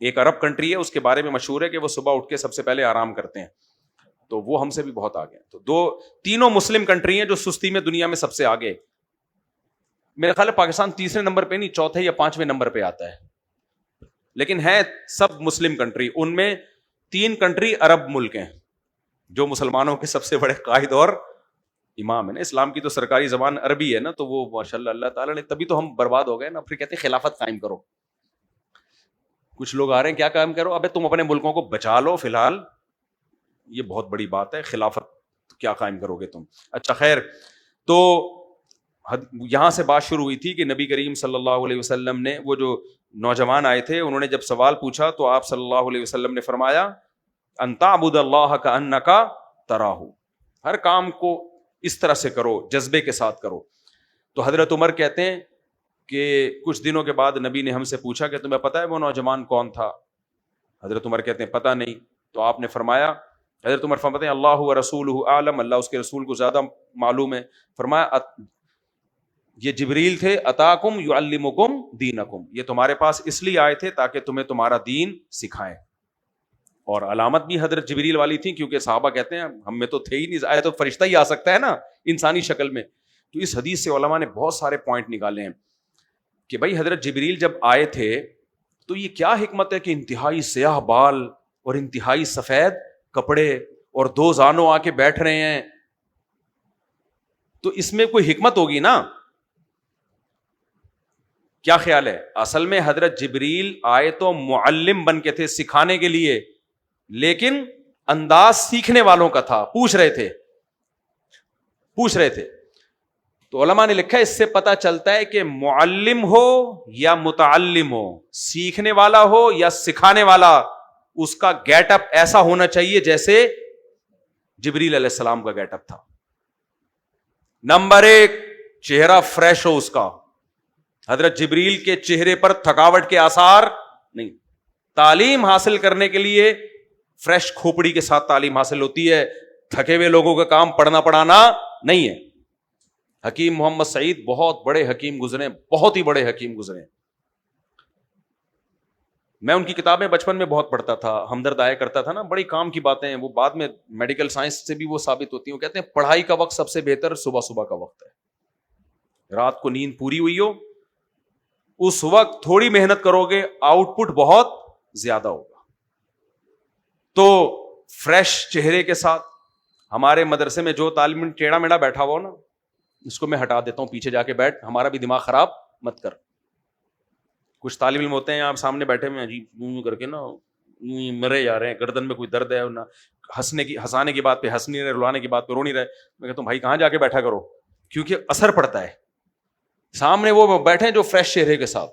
ایک عرب کنٹری ہے, اس کے بارے میں مشہور ہے کہ وہ صبح اٹھ کے سب سے پہلے آرام کرتے ہیں, تو وہ ہم سے بھی بہت آگے ہیں. تو تینوں مسلم کنٹری ہیں جو سستی میں دنیا میں سب سے آگے. میرے خیال ہے پاکستان 3 نمبر پہ نہیں, 4 یا 5 نمبر پہ آتا ہے, لیکن ہے سب مسلم کنٹری. ان میں 3 کنٹری عرب ملک ہیں جو مسلمانوں کے سب سے بڑے قائد اور امام ہے نا. اسلام کی تو سرکاری زبان عربی ہے نا, تو وہ ماشاء اللہ اللہ تعالیٰ نے, تبھی تو ہم برباد ہو گئے نا. پھر کہتے ہیں خلافت قائم کرو. کچھ لوگ آ رہے ہیں کیا کام کرو, ابے تم اپنے ملکوں کو بچا لو فی الحال, یہ بہت بڑی بات ہے, خلافت کیا قائم کرو گے تم. اچھا خیر, تو یہاں سے بات شروع ہوئی تھی کہ نبی کریم صلی اللہ علیہ وسلم نے, وہ جو نوجوان آئے تھے انہوں نے جب سوال پوچھا تو آپ صلی اللہ علیہ وسلم نے فرمایا ان تعبد اللہ کأنک تراہ, ہر کام کو اس طرح سے کرو, جذبے کے ساتھ کرو. تو حضرت عمر کہتے ہیں کہ کچھ دنوں کے بعد نبی نے ہم سے پوچھا کہ تمہیں پتہ ہے وہ نوجوان کون تھا؟ حضرت عمر کہتے ہیں پتہ نہیں. تو آپ نے فرمایا, حضرت عمر فرماتے ہیں اللہ و رسولہ اعلم, اللہ اس کے رسول کو زیادہ معلوم ہے. فرمایا یہ جبریل تھے, اتاکم یعلمکم دینکم, یہ تمہارے پاس اس لیے آئے تھے تاکہ تمہیں تمہارا دین سکھائیں. اور علامت بھی حضرت جبریل والی تھی, کیونکہ صحابہ کہتے ہیں ہم میں تو تھے ہی نہیں, آئے تو فرشتہ ہی آ سکتا ہے نا انسانی شکل میں. تو اس حدیث سے علماء نے بہت سارے پوائنٹ نکالے ہیں کہ بھائی حضرت جبریل جب آئے تھے تو یہ کیا حکمت ہے کہ انتہائی سیاہ بال اور انتہائی سفید کپڑے اور دو زانوں آ کے بیٹھ رہے ہیں, تو اس میں کوئی حکمت ہوگی نا. کیا خیال ہے؟ اصل میں حضرت جبریل آئے تو معلم بن کے تھے, سکھانے کے لیے, لیکن انداز سیکھنے والوں کا تھا, پوچھ رہے تھے. تو علماء نے لکھا ہے اس سے پتہ چلتا ہے کہ معلم ہو یا متعلم ہو, سیکھنے والا ہو یا سکھانے والا, اس کا گیٹ اپ ایسا ہونا چاہیے جیسے جبریل علیہ السلام کا گیٹ اپ تھا. نمبر 1, چہرہ فریش ہو اس کا. حضرت جبریل کے چہرے پر تھکاوٹ کے آثار نہیں. تعلیم حاصل کرنے کے لیے فریش کھوپڑی کے ساتھ تعلیم حاصل ہوتی ہے, تھکے ہوئے لوگوں کا کام پڑھنا پڑھانا نہیں ہے. حکیم محمد سعید بہت بڑے حکیم گزرے, بہت ہی بڑے حکیم گزرے. میں ان کی کتابیں بچپن میں بہت پڑھتا تھا, ہمدرد آیا کرتا تھا نا, بڑی کام کی باتیں ہیں وہ, بعد میں میڈیکل سائنس سے بھی وہ ثابت ہوتی ہیں. وہ کہتے ہیں پڑھائی کا وقت سب سے بہتر صبح کا وقت ہے. رات کو نیند پوری ہوئی ہو, اس وقت تھوڑی محنت کرو گے, آؤٹ پٹ بہت زیادہ ہوگا. تو فریش چہرے کے ساتھ, ہمارے مدرسے میں جو طالب علم ٹیڑھا میڑھا بیٹھا ہوا نا, اس کو میں ہٹا دیتا ہوں, پیچھے جا کے بیٹھ, ہمارا بھی دماغ خراب مت کر. کچھ طالب علم ہوتے ہیں آپ سامنے بیٹھے ہوئے عجیب کر کے نا مرے جا رہے ہیں, گردن میں کوئی درد ہے نہ, ہنسانے کی بات پہ ہنس نہیں رہے, رلانے کی بات پہ رو نہیں رہے. میں کہتا ہوں بھائی کہاں جا کے بیٹھا کرو, کیونکہ اثر پڑتا ہے. سامنے وہ بیٹھے جو فریش چہرے کے ساتھ,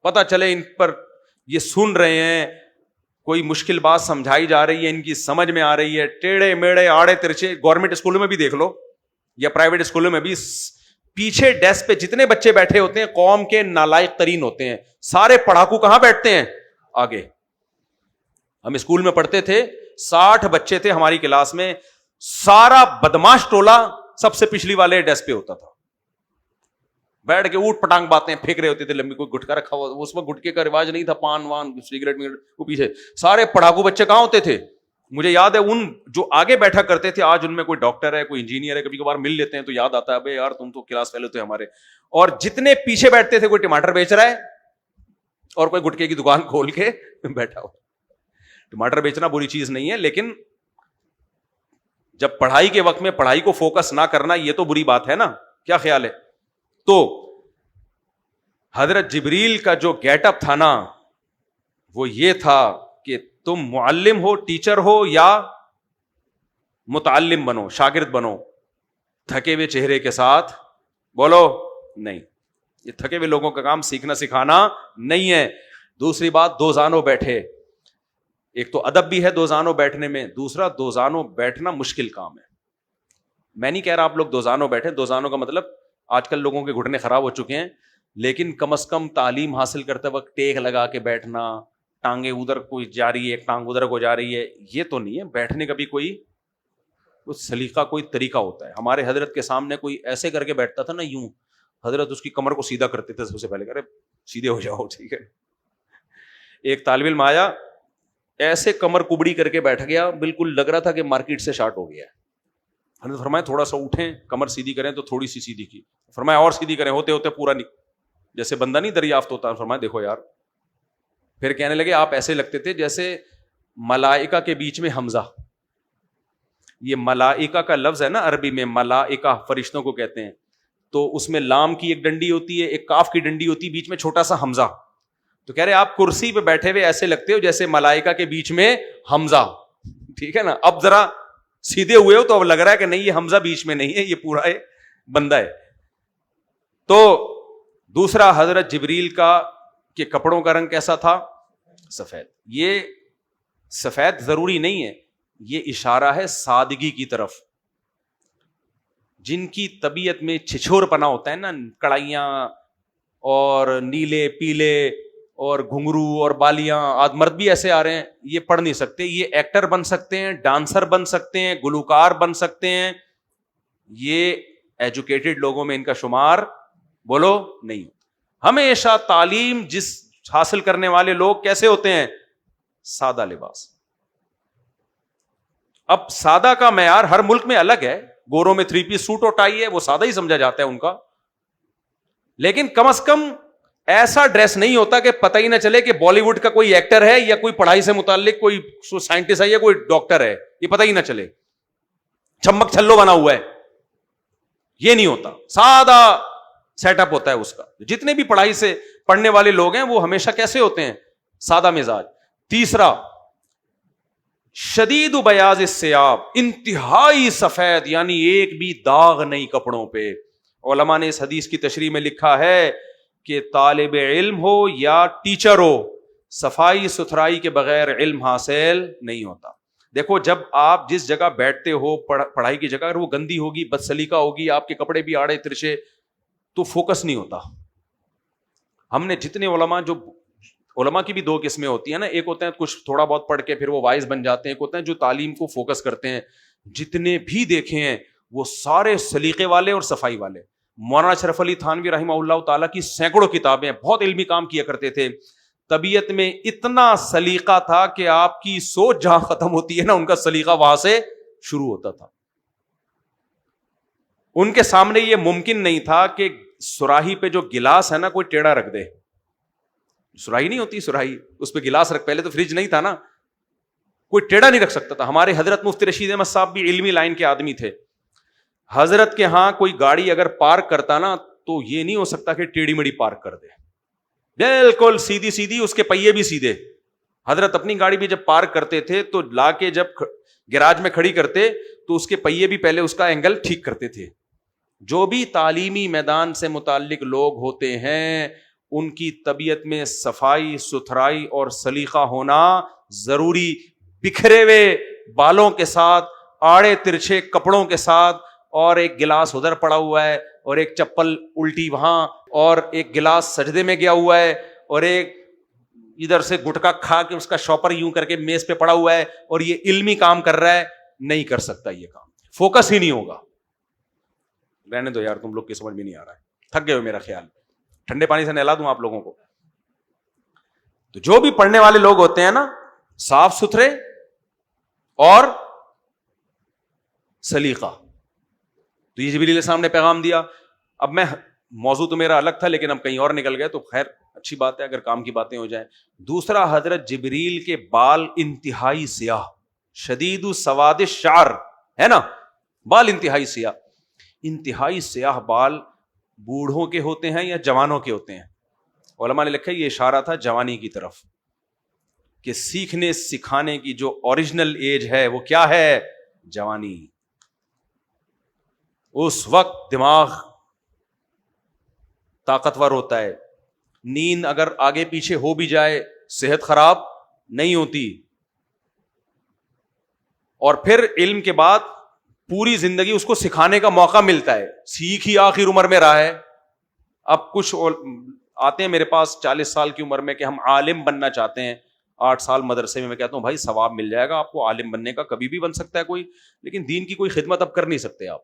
پتہ چلے ان پر یہ سن رہے ہیں, کوئی مشکل بات سمجھائی جا رہی ہے, ان کی سمجھ میں آ رہی ہے. ٹیڑھے میڑے آڑے ترچے, گورنمنٹ اسکولوں میں بھی دیکھ لو یا پرائیویٹ اسکولوں میں بھی, پیچھے ڈیسک پہ جتنے بچے بیٹھے ہوتے ہیں قوم کے نالائق ترین ہوتے ہیں. سارے پڑھاکو کہاں بیٹھتے ہیں؟ آگے. ہم اسکول میں پڑھتے تھے, 60 بچے تھے ہماری کلاس میں, سارا بدماش ٹولہ سب سے پچھلی والے ڈیسک پہ ہوتا تھا, بیٹھ کے اوٹ پٹانگ باتیں پھینک رہے ہوتے تھے. لمبی کوئی گٹکا رکھا ہوا, اس وقت گٹکے کا رواج نہیں تھا, پان وان سگریٹ وہ پیچھے. سارے پڑھاکو بچے کہاں ہوتے تھے؟ مجھے یاد ہے ان جو آگے بیٹھا کرتے تھے, آج ان میں کوئی ڈاکٹر ہے, کوئی انجینئر ہے, کبھی کبھار مل لیتے ہیں تو یاد آتا ہے ابے یار تم تو کلاس فیلو تھے ہمارے. اور جتنے پیچھے بیٹھتے تھے, کوئی ٹماٹر بیچ رہا ہے اور کوئی گٹکے کی دکان کھول کے بیٹھا ہو. ٹماٹر بیچنا بری چیز نہیں ہے, لیکن جب پڑھائی کے وقت میں پڑھائی کو فوکس نہ کرنا, یہ تو بری بات ہے نا. کیا خیال ہے؟ تو حضرت جبریل کا جو گیٹ اپ تھا نا, وہ یہ تھا کہ تم معلم ہو, ٹیچر ہو, یا متعلم بنو, شاگرد بنو. تھکے ہوئے چہرے کے ساتھ بولو نہیں, یہ تھکے ہوئے لوگوں کا کام سیکھنا سکھانا نہیں ہے. دوسری بات, دو زانوں بیٹھے. ایک تو ادب بھی ہے دو زانوں بیٹھنے میں, دوسرا دو زانوں بیٹھنا مشکل کام ہے. میں نہیں کہہ رہا آپ لوگ دو زانوں بیٹھے, دو زانوں کا مطلب آج کل لوگوں کے گھٹنے خراب ہو چکے ہیں, لیکن کم از کم تعلیم حاصل کرتے وقت ٹیک لگا کے بیٹھنا, ٹانگیں ادھر کوئی جا رہی ہے, ایک ٹانگ ادھر کو جا رہی ہے, یہ تو نہیں ہے. بیٹھنے کا بھی کوئی سلیقہ, کوئی طریقہ ہوتا ہے. ہمارے حضرت کے سامنے کوئی ایسے کر کے بیٹھتا تھا نا یوں, حضرت اس کی کمر کو سیدھا کرتے تھے, سب سے پہلے کرے سیدھے ہو جاؤ, ٹھیک ہے. ایک طالب علم آیا, ایسے کمر کبڑی کر کے بیٹھ گیا, بالکل لگ رہا تھا کہ مارکیٹ سے شارٹ ہو گیا ہے. حضرت فرمایا تھوڑا سا اٹھیں, کمر سیدھی کریں, تو تھوڑی سی سیدھی کی. فرمایا اور سیدھی کریں, ہوتے ہوتے پورا نہیں, جیسے بندہ نہیں دریافت ہوتا. فرمایا دیکھو یار. پھر کہنے لگے آپ ایسے لگتے تھے جیسے ملائکہ کے بیچ میں حمزہ. یہ ملائکہ کا لفظ ہے نا عربی میں, ملائکہ فرشتوں کو کہتے ہیں, تو اس میں لام کی ایک ڈنڈی ہوتی ہے, ایک کاف کی ڈنڈی ہوتی ہے, بیچ میں چھوٹا سا حمزہ. تو کہہ رہے آپ کرسی پہ بیٹھے ہوئے ایسے لگتے ہو جیسے ملائکہ کے بیچ میں حمزہ. ٹھیک ہے نا, اب ذرا سیدھے ہوئے ہو تو اب لگ رہا ہے کہ نہیں یہ حمزہ بیچ میں نہیں ہے, یہ پورا ہے بندہ ہے. تو دوسرا حضرت جبریل کا کہ کپڑوں کا رنگ کیسا تھا؟ سفید. یہ سفید ضروری نہیں ہے, یہ اشارہ ہے سادگی کی طرف. جن کی طبیعت میں چھچھور پنا ہوتا ہے نا, کڑائیاں اور نیلے پیلے اور گھنگرو اور بالیاں, آج مرد بھی ایسے آ رہے ہیں, یہ پڑھ نہیں سکتے. یہ ایکٹر بن سکتے ہیں, ڈانسر بن سکتے ہیں, گلوکار بن سکتے ہیں, یہ ایجوکیٹڈ لوگوں میں ان کا شمار بولو نہیں. ہمیشہ تعلیم جس حاصل کرنے والے لوگ کیسے ہوتے ہیں؟ سادہ لباس. اب سادہ کا معیار ہر ملک میں الگ ہے. گوروں میں 3 پیس سوٹ اور ٹائی ہے, وہ سادہ ہی سمجھا جاتا ہے ان کا. لیکن کم از کم ایسا ڈریس نہیں ہوتا کہ پتہ ہی نہ چلے کہ بالی ووڈ کا کوئی ایکٹر ہے یا کوئی پڑھائی سے متعلق کوئی سائنٹسٹ ہے یا کوئی ڈاکٹر ہے, یہ پتہ ہی نہ چلے, چھمک چھلو بنا ہوا ہے. یہ نہیں ہوتا, سادہ سیٹ اپ ہوتا ہے اس کا. جتنے بھی پڑھائی سے پڑھنے والے لوگ ہیں وہ ہمیشہ کیسے ہوتے ہیں؟ سادہ مزاج. تیسرا شدید بیاض الثیاب, انتہائی سفید, یعنی ایک بھی داغ نہیں کپڑوں پہ. علماء نے اس حدیث کی تشریح میں لکھا ہے کہ طالب علم ہو یا ٹیچر ہو, صفائی ستھرائی کے بغیر علم حاصل نہیں ہوتا. دیکھو جب آپ جس جگہ بیٹھتے ہو پڑھائی کی جگہ, اگر وہ گندی ہوگی, بد سلیقہ ہوگی, آپ کے کپڑے بھی آڑے ترچے, تو فوکس نہیں ہوتا. ہم نے جتنے علماء کی بھی 2 قسمیں ہوتی ہیں نا, ایک ہوتے ہیں کچھ تھوڑا بہت پڑھ کے پھر وہ وائز بن جاتے ہیں, ایک ہوتے ہیں جو تعلیم کو فوکس کرتے ہیں. جتنے بھی دیکھے ہیں وہ سارے سلیقے والے اور صفائی والے. مولانا اشرف علی تھانوی رحمہ اللہ تعالیٰ کی سینکڑوں کتابیں, بہت علمی کام کیا کرتے تھے. طبیعت میں اتنا سلیقہ تھا کہ آپ کی سوچ جہاں ختم ہوتی ہے نا, ان کا سلیقہ وہاں سے شروع ہوتا تھا. ان کے سامنے یہ ممکن نہیں تھا کہ سراہی پہ جو گلاس ہے نا کوئی ٹیڑھا رکھ دے. سراہی نہیں ہوتی, سراہی اس پہ گلاس رکھ, پہلے تو فریج نہیں تھا نا, کوئی ٹیڑھا نہیں رکھ سکتا تھا. ہمارے حضرت مفتی رشید احمد صاحب بھی علمی لائن کے آدمی تھے. حضرت کے ہاں کوئی گاڑی اگر پارک کرتا نا تو یہ نہیں ہو سکتا کہ ٹیڑھی مڑی پارک کر دے, بالکل سیدھی سیدھی, اس کے پہیے بھی سیدھے. حضرت اپنی گاڑی بھی جب پارک کرتے تھے تو لا کے جب گراج میں کھڑی کرتے تو اس کے پہیے بھی پہلے اس کا اینگل ٹھیک کرتے تھے. جو بھی تعلیمی میدان سے متعلق لوگ ہوتے ہیں ان کی طبیعت میں صفائی ستھرائی اور سلیقہ ہونا ضروری. بکھرے ہوئے بالوں کے ساتھ, آڑے ترچھے کپڑوں کے ساتھ, اور ایک گلاس ادھر پڑا ہوا ہے اور ایک چپل الٹی وہاں, اور ایک گلاس سجدے میں گیا ہوا ہے, اور ایک ادھر سے گٹکا کھا کے اس کا شاپر یوں کر کے میز پہ پڑا ہوا ہے, اور یہ علمی کام کر رہا ہے. نہیں کر سکتا یہ کام, فوکس ہی نہیں ہوگا. رہنے دو یار, تم لوگ کی سمجھ میں نہیں آ رہا ہے, تھک گئے ہو میرا خیال. ٹھنڈے پانی سے نہلا دوں آپ لوگوں کو. تو جو بھی پڑھنے والے لوگ ہوتے ہیں نا, صاف ستھرے اور سلیقہ. تو یہ جبریل علیہ السلام نے پیغام دیا. اب میں موضوع تو میرا الگ تھا لیکن اب کہیں اور نکل گئے, تو خیر اچھی بات ہے اگر کام کی باتیں ہو جائیں. دوسرا, حضرت جبریل کے بال انتہائی سیاہ, شدید سواد الشعر ہے نا, بال انتہائی سیاہ. انتہائی سیاہ بال بوڑھوں کے ہوتے ہیں یا جوانوں کے ہوتے ہیں؟ علماء نے لکھا یہ اشارہ تھا جوانی کی طرف, کہ سیکھنے سکھانے کی جو اوریجنل ایج ہے وہ کیا ہے؟ جوانی. اس وقت دماغ طاقتور ہوتا ہے, نیند اگر آگے پیچھے ہو بھی جائے صحت خراب نہیں ہوتی, اور پھر علم کے بعد پوری زندگی اس کو سکھانے کا موقع ملتا ہے. سیکھ ہی آخر عمر میں رہا ہے. اب کچھ آتے ہیں میرے پاس 40 سال کی عمر میں کہ ہم عالم بننا چاہتے ہیں, 8 سال مدرسے میں کہتا ہوں بھائی ثواب مل جائے گا آپ کو عالم بننے کا, کبھی بھی بن سکتا ہے کوئی, لیکن دین کی کوئی خدمت اب کر نہیں سکتے آپ,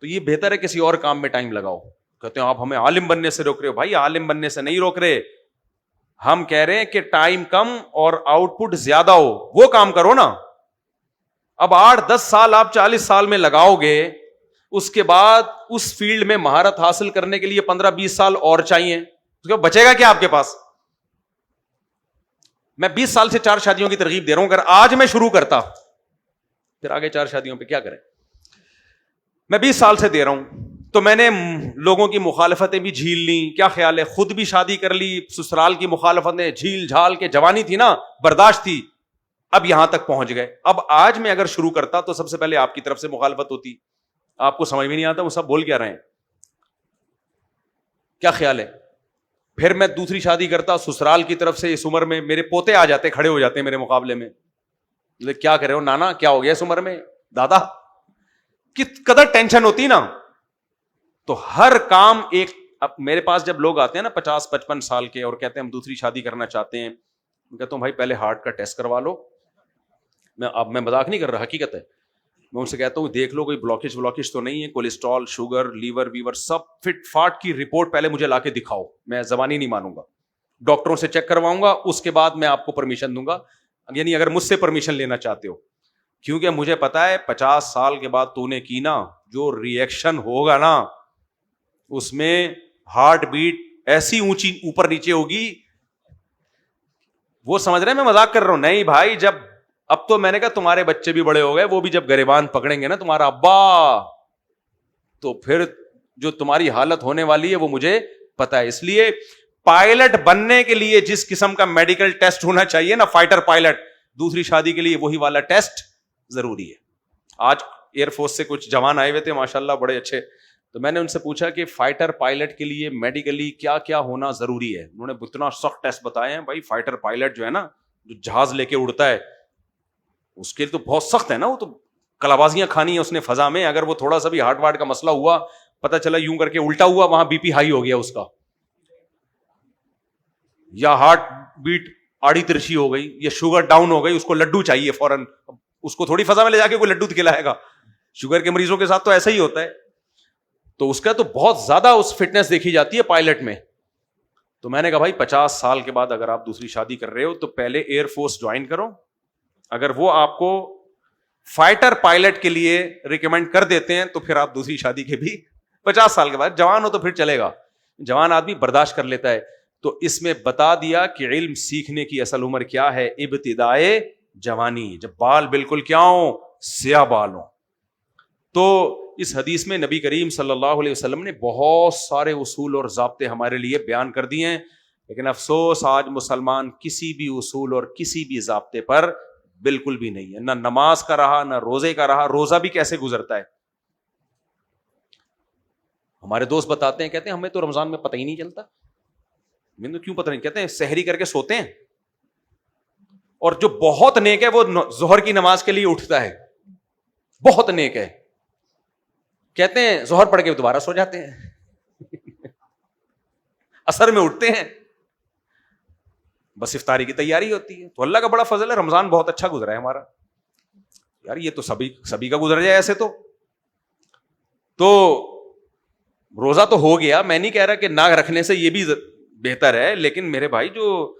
تو یہ بہتر ہے کسی اور کام میں ٹائم لگاؤ. کہتے ہیں آپ ہمیں عالم بننے سے روک رہے ہو. بھائی عالم بننے سے نہیں روک رہے, ہم کہہ رہے ہیں کہ ٹائم کم اور آؤٹ پٹ زیادہ ہو, وہ کام کرو نا. اب 8-10 سال آپ 40 سال میں لگاؤ گے, اس کے بعد اس فیلڈ میں مہارت حاصل کرنے کے لیے 15-20 سال اور چاہیے, تو بچے گا کیا آپ کے پاس؟ میں 20 سال سے 4 شادیوں کی ترغیب دے رہا ہوں, اگر آج میں شروع کرتا پھر آگے 4 شادیوں پہ کیا کریں. میں 20 سال سے دے رہا ہوں, تو میں نے لوگوں کی مخالفتیں بھی جھیل لی. کیا خیال ہے, خود بھی شادی کر لی, سسرال کی مخالفتیں جھیل جھال کے, جوانی تھی نا, برداشت تھی, اب یہاں تک پہنچ گئے. اب آج میں اگر شروع کرتا تو سب سے پہلے آپ کی طرف سے مخالفت ہوتی, آپ کو سمجھ میں نہیں آتا وہ سب بول کیا رہے ہیں. کیا خیال ہے, پھر میں دوسری شادی کرتا, سسرال کی طرف سے اس عمر میں میرے پوتے آ جاتے, کھڑے ہو جاتے میرے مقابلے میں, کیا کرے ہو نانا, کیا ہو گیا اس عمر میں, دادا, کس قدر ٹینشن ہوتی نا. تو ہر کام ایک, اب میرے پاس جب لوگ آتے ہیں نا 50-55 سال کے اور کہتے ہیں ہم دوسری شادی کرنا چاہتے ہیں, میں کہتا ہوں بھائی پہلے ہارٹ کا ٹیسٹ کروا لو. میں مذاق نہیں کر رہا, حقیقت ہے. میں ان سے کہتا ہوں دیکھ لو کوئی بلاکیج تو نہیں ہے, کولیسٹرول, شوگر, لیور ویور سب فٹ فاٹ کی رپورٹ پہلے مجھے لا کے دکھاؤ. میں زبانی نہیں مانوں گا, ڈاکٹروں سے چیک کرواؤں گا, اس کے بعد میں آپ کو پرمیشن دوں گا, یعنی اگر مجھ سے پرمیشن لینا چاہتے ہو, کیونکہ مجھے پتا ہے 50 سال کے بعد تو نے کی نا جو ریئیکشن ہوگا نا, اس میں ہارٹ بیٹ ایسی اونچی اوپر نیچے ہوگی. وہ سمجھ رہے ہیں میں مذاق کر رہا ہوں, نہیں بھائی, جب اب تو میں نے کہا تمہارے بچے بھی بڑے ہو گئے, وہ بھی جب گریبان پکڑیں گے نا تمہارا ابا, تو پھر جو تمہاری حالت ہونے والی ہے وہ مجھے پتا ہے. اس لیے پائلٹ بننے کے لیے جس قسم کا میڈیکل ٹیسٹ ہونا چاہیے نا, فائٹر پائلٹ, دوسری شادی کے لیے وہی والا ٹیسٹ ضروری ہے. آج ایئر فورس سے کچھ جوان آئے ہوئے تھے ماشاءاللہ بڑے اچھے, تو میں نے ان سے پوچھا کہ فائٹر پائلٹ کے لیے میڈیکلی کیا کیا ہونا ضروری ہے. انہوں نے اتنا سخت ٹیسٹ بتائے ہیں. بھائی فائٹر پائلٹ جو ہے نا, جو جہاز لے کے اڑتا ہے, اس کے تو بہت سخت ہے نا, وہ تو کلابازیاں کھانی ہے اس نے فضا میں. اگر وہ تھوڑا سا بھی ہارٹ واٹ کا مسئلہ ہوا, پتا چلا یوں کر کے الٹا ہوا, وہاں بی پی ہائی ہو گیا اس کا, یا ہارٹ بیٹ آڑی ترچھی ہو گئی, یا شوگر ڈاؤن ہو گئی, اس کو لڈو چاہیے فوراً. اس کو تھوڑی فضا میں لے جا کے کوئی لڈو کھلائے گا. شوگر کے مریضوں کے ساتھ تو ایسا ہی ہوتا ہے. تو اس کا تو بہت زیادہ اس فٹنس دیکھی جاتی ہے پائلٹ میں. تو میں نے کہا بھائی 50 سال کے بعد اگر آپ دوسری شادی کر رہے ہو تو پہلے ایئر فورس جوائن کرو. اگر وہ آپ کو فائٹر پائلٹ کے لیے ریکمینڈ کر دیتے ہیں تو پھر آپ دوسری شادی کے بھی 50 سال کے بعد, جوان ہو تو پھر چلے گا, جوان آدمی برداشت کر لیتا ہے. تو اس میں بتا دیا کہ علم سیکھنے کی اصل عمر کیا ہے, ابتدائے جوانی, جب بال بالکل کیا ہوں, سیاہ بال ہوں. تو اس حدیث میں نبی کریم صلی اللہ علیہ وسلم نے بہت سارے اصول اور ضابطے ہمارے لیے بیان کر دیے ہیں, لیکن افسوس آج مسلمان کسی بھی اصول اور کسی بھی ضابطے پر بالکل بھی نہیں ہے. نہ نماز کا رہا, نہ روزے کا رہا. روزہ بھی کیسے گزرتا ہے, ہمارے دوست بتاتے ہیں, کہتے ہیں ہمیں تو رمضان میں پتہ ہی نہیں چلتا. میں تو کیوں پتہ نہیں, کہتے ہیں سحری کر کے سوتے ہیں, اور جو بہت نیک ہے وہ ظہر کی نماز کے لیے اٹھتا ہے, بہت نیک ہے, کہتے ہیں ظہر پڑھ کے دوبارہ سو جاتے ہیں, عصر میں اٹھتے ہیں, بس افطاری کی تیاری ہوتی ہے. تو اللہ کا بڑا فضل ہے, رمضان بہت اچھا گزرا ہے ہمارا. یار یہ تو سبھی کا گزر جائے ایسے تو روزہ تو ہو گیا. میں نہیں کہہ رہا کہ نہ رکھنے سے یہ بھی بہتر ہے, لیکن میرے بھائی جو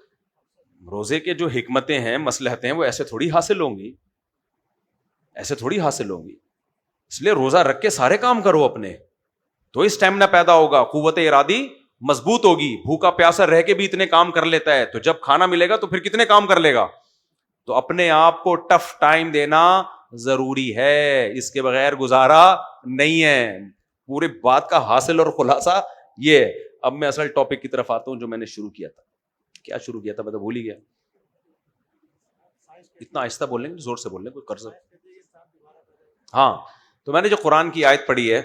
روزے کے جو حکمتیں ہیں, مصلحتیں ہیں, وہ ایسے تھوڑی حاصل ہوں گی, ایسے تھوڑی حاصل ہوں گی. اس لیے روزہ رکھ کے سارے کام کرو اپنے, تو اسٹیمنا پیدا ہوگا, قوت ارادی مضبوط ہوگی. بھوکا پیاسا رہ کے بھی اتنے کام کر لیتا ہے, تو جب کھانا ملے گا تو پھر کتنے کام کر لے گا. تو اپنے آپ کو ٹف ٹائم دینا ضروری ہے, اس کے بغیر گزارا نہیں ہے. پورے بات کا حاصل اور خلاصہ یہ ہے. اب میں اصل ٹاپک کی طرف آتا ہوں جو میں نے شروع کیا تھا. کیا شروع کیا تھا میں تو بھول ہی گیا. اتنا آہستہ بول لیں گے, زور سے بول لیں, کوئی قرض. ہاں, تو میں نے جو قرآن کی آیت پڑھی ہے,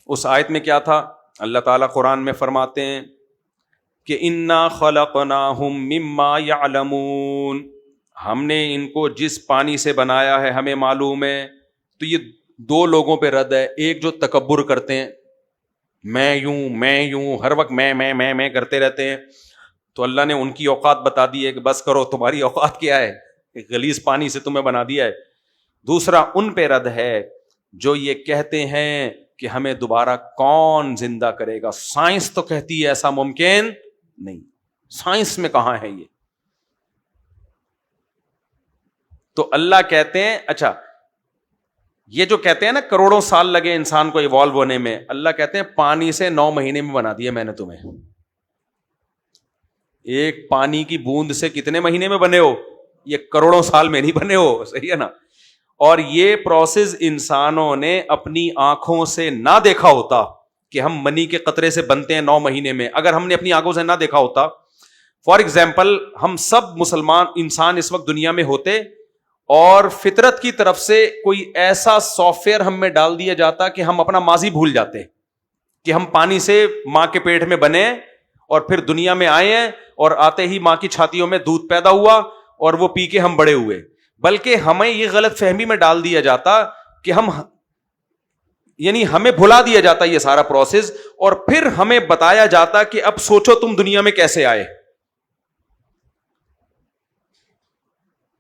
اس آیت میں کیا تھا, اللہ تعالیٰ قرآن میں فرماتے ہیں کہ انا خلقناہم مما یعلمون, ہم نے ان کو جس پانی سے بنایا ہے ہمیں معلوم ہے. تو یہ دو لوگوں پہ رد ہے. ایک جو تکبر کرتے ہیں, میں یوں ہر وقت میں کرتے رہتے ہیں, تو اللہ نے ان کی اوقات بتا دی ہے کہ بس کرو, تمہاری اوقات کیا ہے, غلیظ پانی سے تمہیں بنا دیا ہے. دوسرا ان پہ رد ہے جو یہ کہتے ہیں کہ ہمیں دوبارہ کون زندہ کرے گا. سائنس تو کہتی ہے ایسا ممکن نہیں, سائنس میں کہاں ہے یہ. تو اللہ کہتے ہیں, اچھا یہ جو کہتے ہیں نا کروڑوں سال لگے انسان کو ایوالو ہونے میں, اللہ کہتے ہیں پانی سے 9 مہینے میں بنا دیا میں نے تمہیں. ایک پانی کی بوند سے کتنے مہینے میں بنے ہو, یہ کروڑوں سال میں نہیں بنے ہو, صحیح ہے نا. اور یہ پروسیس انسانوں نے اپنی آنکھوں سے نہ دیکھا ہوتا کہ ہم منی کے قطرے سے بنتے ہیں 9 مہینے میں، اگر ہم نے اپنی آنکھوں سے نہ دیکھا ہوتا، فار ایگزامپل ہم سب مسلمان انسان اس وقت دنیا میں ہوتے اور فطرت کی طرف سے کوئی ایسا سافٹ ویئر ہم میں ڈال دیا جاتا کہ ہم اپنا ماضی بھول جاتے کہ ہم پانی سے ماں کے پیٹ میں بنے اور پھر دنیا میں آئے ہیں اور آتے ہی ماں کی چھاتیوں میں دودھ پیدا ہوا اور وہ پی کے ہم بڑے ہوئے، بلکہ ہمیں یہ غلط فہمی میں ڈال دیا جاتا کہ یعنی ہمیں بھلا دیا جاتا یہ سارا پروسیس، اور پھر ہمیں بتایا جاتا کہ اب سوچو تم دنیا میں کیسے آئے.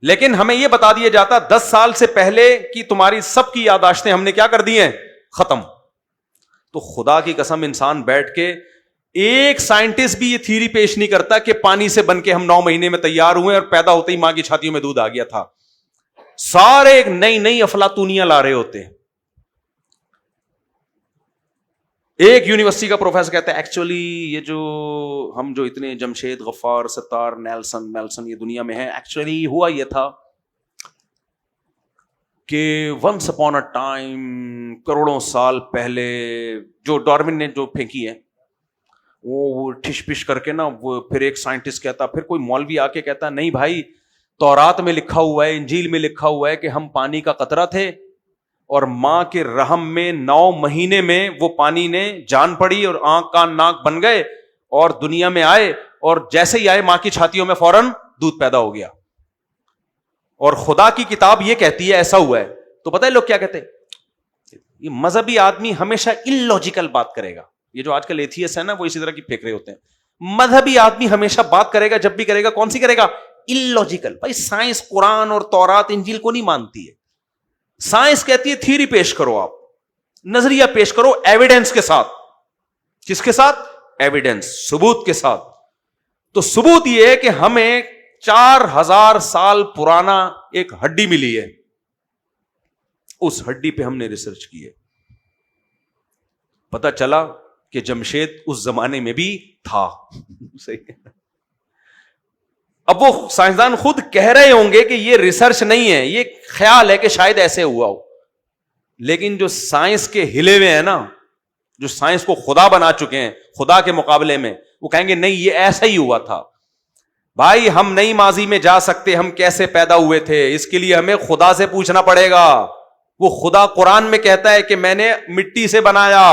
لیکن ہمیں یہ بتا دیا جاتا 10 سال سے پہلے کی تمہاری سب کی یادداشتیں ہم نے کیا کر دی ہیں، ختم. تو خدا کی قسم انسان بیٹھ کے ایک سائنٹسٹ بھی یہ تھیوری پیش نہیں کرتا کہ پانی سے بن کے ہم 9 مہینے میں تیار ہوئے اور پیدا ہوتے ہی ماں کی چھاتیوں میں دودھ آ گیا تھا. سارے ایک نئی افلاطونیاں لا رہے ہوتے ہیں. ایک یونیورسٹی کا پروفیسر کہتا ہے ایکچولی یہ ہم جو اتنے جمشید، غفار، ستار، نیلسن یہ دنیا میں ہیں، ایکچولی ہوا یہ تھا کہ ونس اپون اے ٹائم، کروڑوں سال پہلے، جو ڈارون نے جو پھینکی ہے وہ ٹھش پش کر کے نا، وہ پھر ایک سائنٹسٹ کہتا، پھر کوئی مولوی آ کے کہتا نہیں بھائی تورات میں لکھا ہوا ہے، انجیل میں لکھا ہوا ہے کہ ہم پانی کا قطرہ تھے اور ماں کے رحم میں 9 مہینے میں وہ پانی نے جان پڑی اور آنکھ کان ناک بن گئے اور دنیا میں آئے، اور جیسے ہی آئے ماں کی چھاتیوں میں فوراً دودھ پیدا ہو گیا. اور خدا کی کتاب یہ کہتی ہے ایسا ہوا ہے. تو پتہ ہے لوگ کیا کہتے ہیں، یہ مذہبی آدمی ہمیشہ illogical بات کرے گا. یہ جو آج کل ایتھیسٹ ہے نا وہ اسی طرح کی پھینک رہے ہوتے ہیں. مذہبی آدمی ہمیشہ بات کرے گا، جب بھی کرے گا کون سی کرے گا، illogical. بھائی سائنس قرآن اور تورات انجیل کو نہیں مانتی ہے. سائنس کہتی ہے تھیوری پیش کرو، آپ نظریہ پیش کرو ایویڈنس کے ساتھ. کس کے ساتھ؟ ایویڈنس، ثبوت کے ساتھ. تو ثبوت یہ ہے کہ ہمیں 4000 سال پرانا ایک ہڈی ملی ہے، اس ہڈی پہ ہم نے ریسرچ کی ہے. پتہ چلا کہ جمشید اس زمانے میں بھی تھا. صحیح. اب وہ سائنسدان خود کہہ رہے ہوں گے کہ یہ ریسرچ نہیں ہے، یہ خیال ہے کہ شاید ایسے ہوا ہو. لیکن جو سائنس کے ہلے ہوئے ہیں نا، جو سائنس کو خدا بنا چکے ہیں خدا کے مقابلے میں، وہ کہیں گے نہیں یہ ایسا ہی ہوا تھا. بھائی ہم نہیں ماضی میں جا سکتے، ہم کیسے پیدا ہوئے تھے، اس کے لیے ہمیں خدا سے پوچھنا پڑے گا. وہ خدا قرآن میں کہتا ہے کہ میں نے مٹی سے بنایا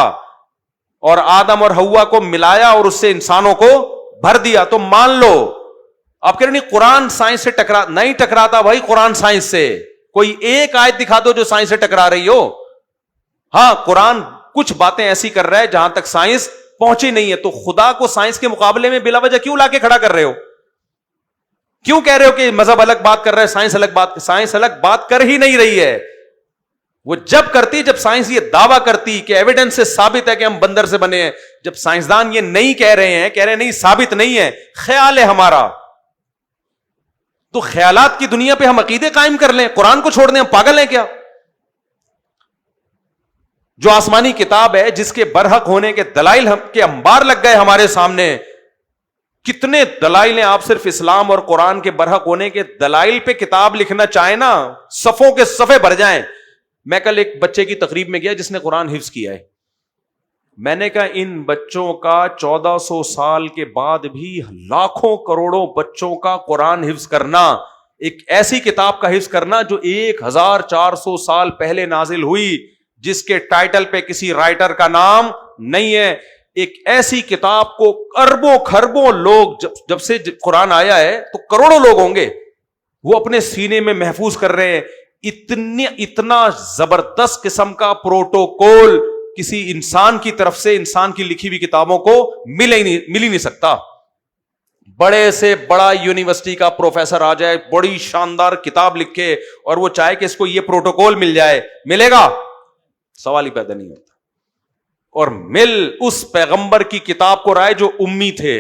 اور آدم اور حوا کو ملایا اور اس سے انسانوں کو بھر دیا. تو مان لو. آپ کہہ رہے نہیں قرآن سائنس سے نہیں ٹکراتا بھائی. قرآن سائنس سے کوئی ایک آیت دکھا دو جو سائنس سے ٹکرا رہی ہو. ہاں قرآن کچھ باتیں ایسی کر رہا ہے جہاں تک سائنس پہنچی نہیں ہے. تو خدا کو سائنس کے مقابلے میں بلا وجہ کیوں لا کے کھڑا کر رہے ہو؟ کیوں کہہ رہے ہو کہ مذہب الگ بات کر رہا ہے، سائنس الگ بات؟ سائنس الگ بات کر ہی نہیں رہی ہے. وہ جب کرتی، جب سائنس یہ دعویٰ کرتی کہ ایویڈنس سے ثابت ہے کہ ہم بندر سے بنے ہیں. جب سائنسدان یہ نہیں کہہ رہے ہیں، کہہ رہے ہیں نہیں ثابت نہیں ہے، خیال ہے ہمارا، تو خیالات کی دنیا پہ ہم عقیدے قائم کر لیں، قرآن کو چھوڑ دیں؟ ہم پاگل ہیں کیا؟ جو آسمانی کتاب ہے جس کے برحق ہونے کے دلائل کے انبار لگ گئے ہمارے سامنے. کتنے دلائل ہیں، آپ صرف اسلام اور قرآن کے برحق ہونے کے دلائل پہ کتاب لکھنا چاہیں نا، صفوں کے صفحے بھر جائیں. میں کل ایک بچے کی تقریب میں گیا جس نے قرآن حفظ کیا ہے. میں نے کہا ان بچوں کا 1400 سال کے بعد بھی لاکھوں کروڑوں بچوں کا قرآن حفظ کرنا، ایک ایسی کتاب کا حفظ کرنا جو 1400 سال پہلے نازل ہوئی، جس کے ٹائٹل پہ کسی رائٹر کا نام نہیں ہے. ایک ایسی کتاب کو اربوں خربوں لوگ، جب سے قرآن آیا ہے تو کروڑوں لوگ ہوں گے، وہ اپنے سینے میں محفوظ کر رہے ہیں. اتنا زبردست قسم کا پروٹوکول کسی انسان کی طرف سے انسان کی لکھی ہوئی کتابوں کو مل ہی نہیں سکتا. بڑے سے بڑا یونیورسٹی کا پروفیسر آ جائے، بڑی شاندار کتاب لکھے اور وہ چاہے کہ اس کو یہ پروٹوکول مل جائے، ملے گا؟ سوال ہی پیدا نہیں ہوتا. اور اس پیغمبر کی کتاب کو رائے جو امی تھے،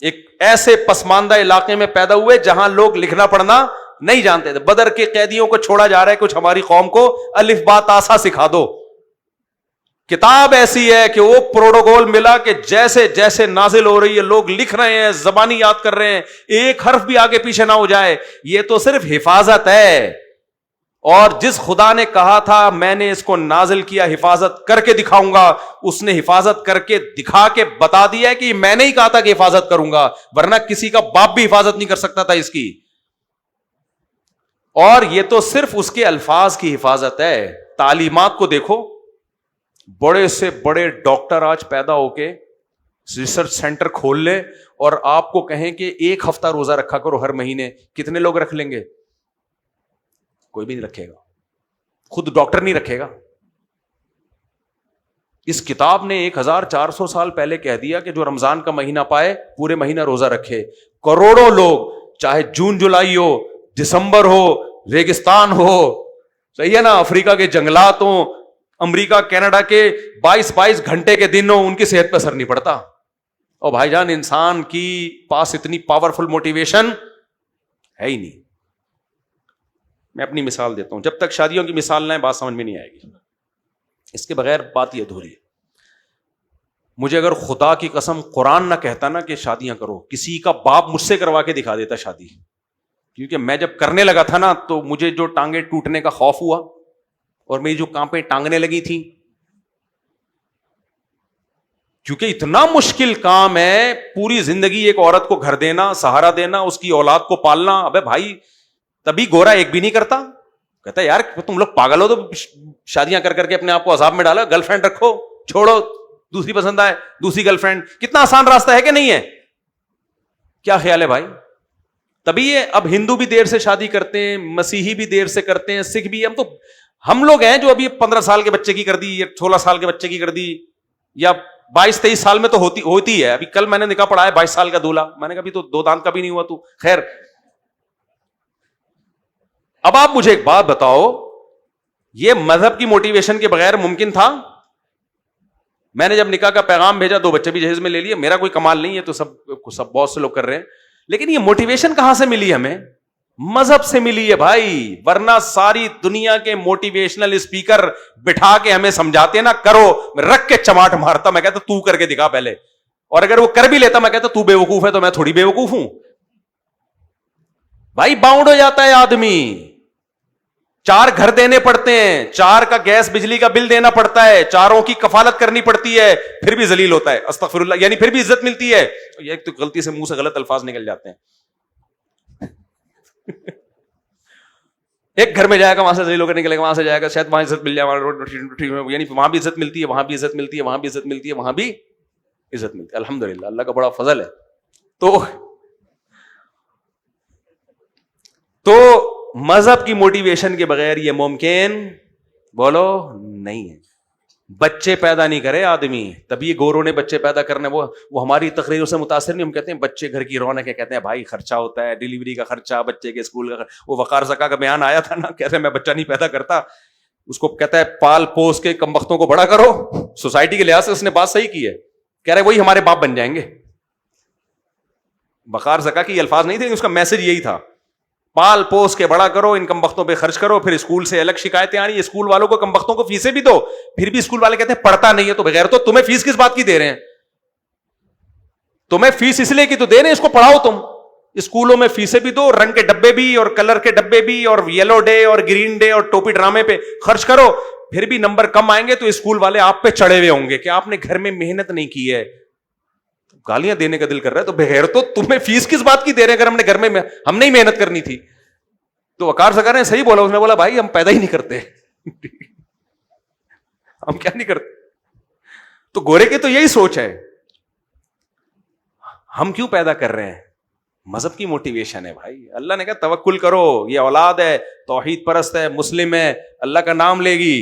ایک ایسے پسماندہ علاقے میں پیدا ہوئے جہاں لوگ لکھنا پڑھنا نہیں جانتے تھے. بدر کے قیدیوں کو چھوڑا جا رہا ہے، کچھ ہماری قوم کو الف با تا سا سکھا دو. کتاب ایسی ہے کہ وہ پروٹوکول ملا کہ جیسے جیسے نازل ہو رہی ہے لوگ لکھ رہے ہیں، زبانی یاد کر رہے ہیں، ایک حرف بھی آگے پیچھے نہ ہو جائے. یہ تو صرف حفاظت ہے. اور جس خدا نے کہا تھا میں نے اس کو نازل کیا حفاظت کر کے دکھاؤں گا، اس نے حفاظت کر کے دکھا کے بتا دیا ہے کہ میں نے ہی کہا تھا کہ حفاظت کروں گا، ورنہ کسی کا باپ بھی حفاظت نہیں کر سکتا تھا اس کی. اور یہ تو صرف اس کے الفاظ کی حفاظت ہے، تعلیمات کو دیکھو. بڑے سے بڑے ڈاکٹر آج پیدا ہو کے ریسرچ سینٹر کھول لے اور آپ کو کہیں کہ 1 ہفتہ روزہ رکھا کرو ہر مہینے، کتنے لوگ رکھ لیں گے؟ کوئی بھی نہیں رکھے گا، خود ڈاکٹر نہیں رکھے گا. اس کتاب نے 1400 سال پہلے کہہ دیا کہ جو رمضان کا مہینہ پائے پورے مہینہ روزہ رکھے. کروڑوں لوگ، چاہے جون جولائی ہو، دسمبر ہو، ریگستان ہو، صحیح ہے نا، افریقہ کے جنگلات ہوں، امریکہ کینیڈا کے 22 گھنٹے کے دن ہوں، ان کی صحت پہ اثر نہیں پڑتا. اور بھائی جان انسان کی پاس اتنی پاورفل موٹیویشن ہے ہی نہیں. میں اپنی مثال دیتا ہوں، جب تک شادیوں کی مثال نہ ہے بات سمجھ میں نہیں آئے گی. اس کے بغیر بات یہ ادھوری ہے. مجھے اگر خدا کی قسم قرآن نہ کہتا نا کہ شادیاں کرو، کسی کا باپ مجھ سے کروا کے دکھا دیتا شادی. کیونکہ میں جب کرنے لگا تھا نا تو مجھے جو ٹانگیں ٹوٹنے کا خوف ہوا اور میری جو کانپیں ٹانگنے لگی تھیں، کیونکہ اتنا مشکل کام ہے پوری زندگی ایک عورت کو گھر دینا، سہارا دینا، اس کی اولاد کو پالنا. ابے بھائی تبھی گورا ایک بھی نہیں کرتا. کہتا ہے یار تم لوگ پاگل ہو تو شادیاں کر کے اپنے آپ کو عذاب میں ڈالا. گرل فرینڈ رکھو، چھوڑو، دوسری پسند آئے دوسری گرل فرینڈ. کتنا آسان راستہ ہے کہ نہیں ہے؟ کیا خیال ہے بھائی؟ تبھی یہ اب ہندو بھی دیر سے شادی کرتے ہیں، مسیحی بھی دیر سے کرتے ہیں، سکھ بھی. ہم لوگ ہیں جو ابھی 15 سال کے بچے کی کر دی، یا 16 سال کے بچے کی کر دی، یا 22-23 سال میں تو ہوتی ہے. ابھی کل میں نے نکاح پڑھا ہے 22 سال کا دولہا. میں نے کہا ابھی تو 2 دانت کا بھی نہیں ہوا تو. خیر، اب آپ مجھے ایک بات بتاؤ، یہ مذہب کی موٹیویشن کے بغیر ممکن تھا؟ میں نے جب نکاح کا پیغام بھیجا 2 بچے بھی جہیز میں لے لیے. میرا کوئی کمال نہیں ہے، تو سب بہت سے لوگ کر رہے ہیں. لیکن یہ موٹیویشن کہاں سے ملی ہمیں؟ مذہب سے ملی ہے بھائی. ورنہ ساری دنیا کے موٹیویشنل اسپیکر بٹھا کے ہمیں سمجھاتے نا کرو، رکھ کے چماٹ مارتا. میں کہتا تو کر کے دکھا پہلے. اور اگر وہ کر بھی لیتا میں کہتا تو بے وقوف ہے، تو میں تھوڑی بے وقوف ہوں بھائی. باؤنڈ ہو جاتا ہے آدمی. 4 گھر دینے پڑتے ہیں، 4 کا گیس بجلی کا بل دینا پڑتا ہے، 4 کی کفالت کرنی پڑتی ہے، پھر بھی ذلیل ہوتا ہے. استغفر اللہ. یعنی پھر بھی عزت ملتی ہے. یہ تو غلطی سے منہ سے غلط الفاظ نکل جاتے ہیں. ایک گھر میں جائے گا وہاں سے ذلیل ہو کر نکلے گا، وہاں سے جائے گا شاید وہاں عزت مل جائے. یعنی وہاں بھی عزت ملتی ہے، وہاں بھی عزت ملتی ہے، وہاں بھی عزت ملتی ہے، وہاں بھی عزت ملتی ہے. الحمدللہ، اللہ کا بڑا فضل ہے. تو مذہب کی موٹیویشن کے بغیر یہ ممکن بولو نہیں ہے. بچے پیدا نہیں کرے آدمی. تبھی گوروں نے بچے پیدا کرنے، وہ ہماری تقریروں سے متاثر نہیں. ہم کہتے ہیں بچے گھر کی رونق ہے، کہتے ہیں بھائی خرچہ ہوتا ہے، ڈیلیوری کا خرچہ، بچے کے اسکول کا خرچہ. وہ وقار زکا کا بیان آیا تھا نا، کہتے ہیں میں بچہ نہیں پیدا کرتا. اس کو کہتا ہے پال پوس کے کمبختوں کو بڑا کرو. سوسائٹی کے لحاظ سے اس نے بات صحیح کی ہے. کہہ رہے وہی ہمارے باپ بن جائیں گے. وقار زکا کی الفاظ نہیں تھے، اس کا میسج یہی تھا، پال پوس کے بڑا کرو، ان کم بختوں پہ خرچ کرو. پھر اسکول سے الگ شکایتیں آ رہی ہیں، اسکول والوں کو کم بختوں کو فیسیں بھی دو. پھر بھی اسکول والے کہتے ہیں پڑھتا نہیں ہے. تو بغیر تو تمہیں فیس کس بات کی دے رہے ہیں؟ تمہیں فیس اس لیے کی تو دے رہے ہیں اس کو پڑھاؤ. تم اسکولوں میں فیسیں بھی دو، رنگ کے ڈبے بھی اور کلر کے ڈبے بھی، اور یلو ڈے اور گرین ڈے اور ٹوپی ڈرامے پہ خرچ کرو. پھر بھی نمبر کم آئیں گے تو اسکول والے آپ پہ چڑھے ہوئے ہوں گے کہ آپ نے گھر میں محنت نہیں کی ہے. گالیاں دینے کا دل کر رہا ہے. تو بغیر تو تمہیں فیس کس بات کی دے رہے ہیں اگر ہم نے گھر میں ہم نے ہی محنت کرنی تھی؟ تو وقار زکا نے صحیح بولا. اس نے بولا بھائی ہم پیدا ہی نہیں کرتے. ہم کیا نہیں کرتے؟ تو گورے کی تو یہی سوچ ہے. ہم کیوں پیدا کر رہے ہیں؟ مذہب کی موٹیویشن ہے بھائی. اللہ نے کہا توکل کرو، یہ اولاد ہے، توحید پرست ہے، مسلم ہے، اللہ کا نام لے گی،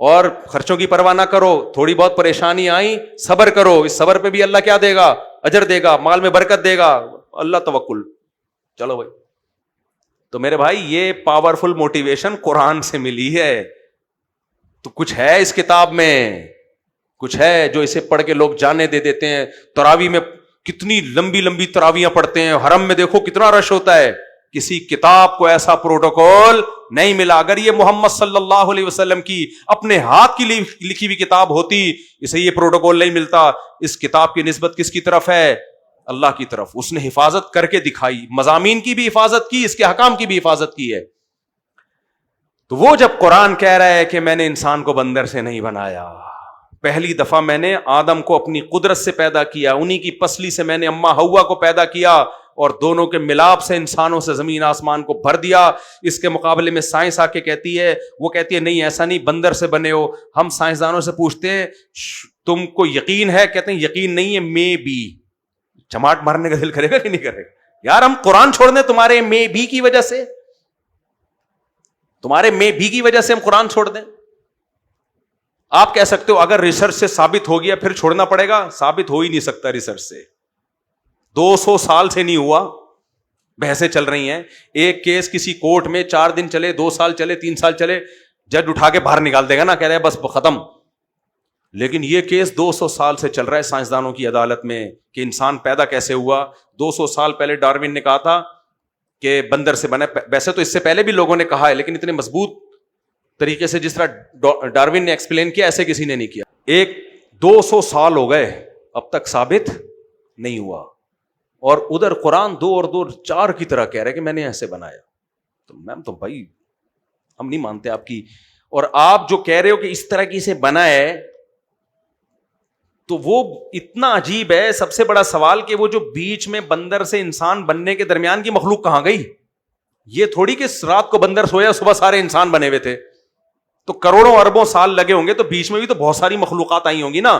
اور خرچوں کی پرواہ نہ کرو. تھوڑی بہت پریشانی آئی صبر کرو، اس صبر پہ بھی اللہ کیا دے گا؟ اجر دے گا، مال میں برکت دے گا. اللہ توکل. چلو بھائی. تو میرے بھائی یہ پاورفل موٹیویشن قرآن سے ملی ہے. تو کچھ ہے اس کتاب میں، کچھ ہے جو اسے پڑھ کے لوگ جانے دے دیتے ہیں. تراویح میں کتنی لمبی لمبی تراویحاں پڑھتے ہیں، حرم میں دیکھو کتنا رش ہوتا ہے. کسی کتاب کو ایسا پروٹوکول نہیں ملا. اگر یہ محمد صلی اللہ علیہ وسلم کی اپنے ہاتھ کی لکھی ہوئی کتاب ہوتی، اسے یہ پروٹوکول نہیں ملتا. اس کتاب کی نسبت کس کی طرف ہے؟ اللہ کی طرف. اس نے حفاظت کر کے دکھائی، مضامین کی بھی حفاظت کی، اس کے حکام کی بھی حفاظت کی ہے. تو وہ جب قرآن کہہ رہا ہے کہ میں نے انسان کو بندر سے نہیں بنایا، پہلی دفعہ میں نے آدم کو اپنی قدرت سے پیدا کیا، انہی کی پسلی سے میں نے اماں حوا کو پیدا کیا، اور دونوں کے ملاپ سے انسانوں سے زمین آسمان کو بھر دیا. اس کے مقابلے میں سائنس آ کے کہتی ہے، وہ کہتی ہے نہیں ایسا نہیں، بندر سے بنے ہو. ہم سائنسدانوں سے پوچھتے ہیں تم کو یقین ہے؟ کہتے ہیں یقین نہیں ہے، مے بی. چماٹ مارنے کا دل کرے گا کہ نہیں کرے گا؟ یار ہم قرآن چھوڑ دیں تمہارے مے بی کی وجہ سے؟ تمہارے مے بی کی وجہ سے ہم قرآن چھوڑ دیں؟ آپ کہہ سکتے ہو اگر ریسرچ سے ثابت ہو گیا پھر چھوڑنا پڑے گا. ثابت ہو ہی نہیں سکتا ریسرچ سے. 200 سال سے نہیں ہوا، بحثیں چل رہی ہیں. ایک کیس کسی کورٹ میں 4 دن چلے، 2 سال چلے، 3 سال چلے، جج اٹھا کے باہر نکال دے گا نا، کہہ رہے بس ختم. لیکن یہ کیس 200 سال سے چل رہا ہے سائنسدانوں کی عدالت میں کہ انسان پیدا کیسے ہوا. 200 سال پہلے ڈاروین نے کہا تھا کہ بندر سے بنا. ویسے تو اس سے پہلے بھی لوگوں نے کہا ہے، لیکن اتنے مضبوط طریقے سے جس طرح ڈاروین نے ایکسپلین کیا ایسے کسی نے نہیں کیا. 200 سال ہو گئے اب تک ثابت نہیں ہوا، اور ادھر قرآن 2 اور 2 4 کی طرح کہہ رہے کہ میں نے ایسے بنایا. تو میم تو بھائی ہم نہیں مانتے آپ کی. اور آپ جو کہہ رہے ہو کہ اس طرح کی سے بنا ہے تو وہ اتنا عجیب ہے. سب سے بڑا سوال کہ وہ جو بیچ میں بندر سے انسان بننے کے درمیان کی مخلوق کہاں گئی؟ یہ تھوڑی کہ رات کو بندر سویا صبح سارے انسان بنے ہوئے تھے. تو کروڑوں اربوں سال لگے ہوں گے تو بیچ میں بھی تو بہت ساری مخلوقات آئی ہوں گی نا.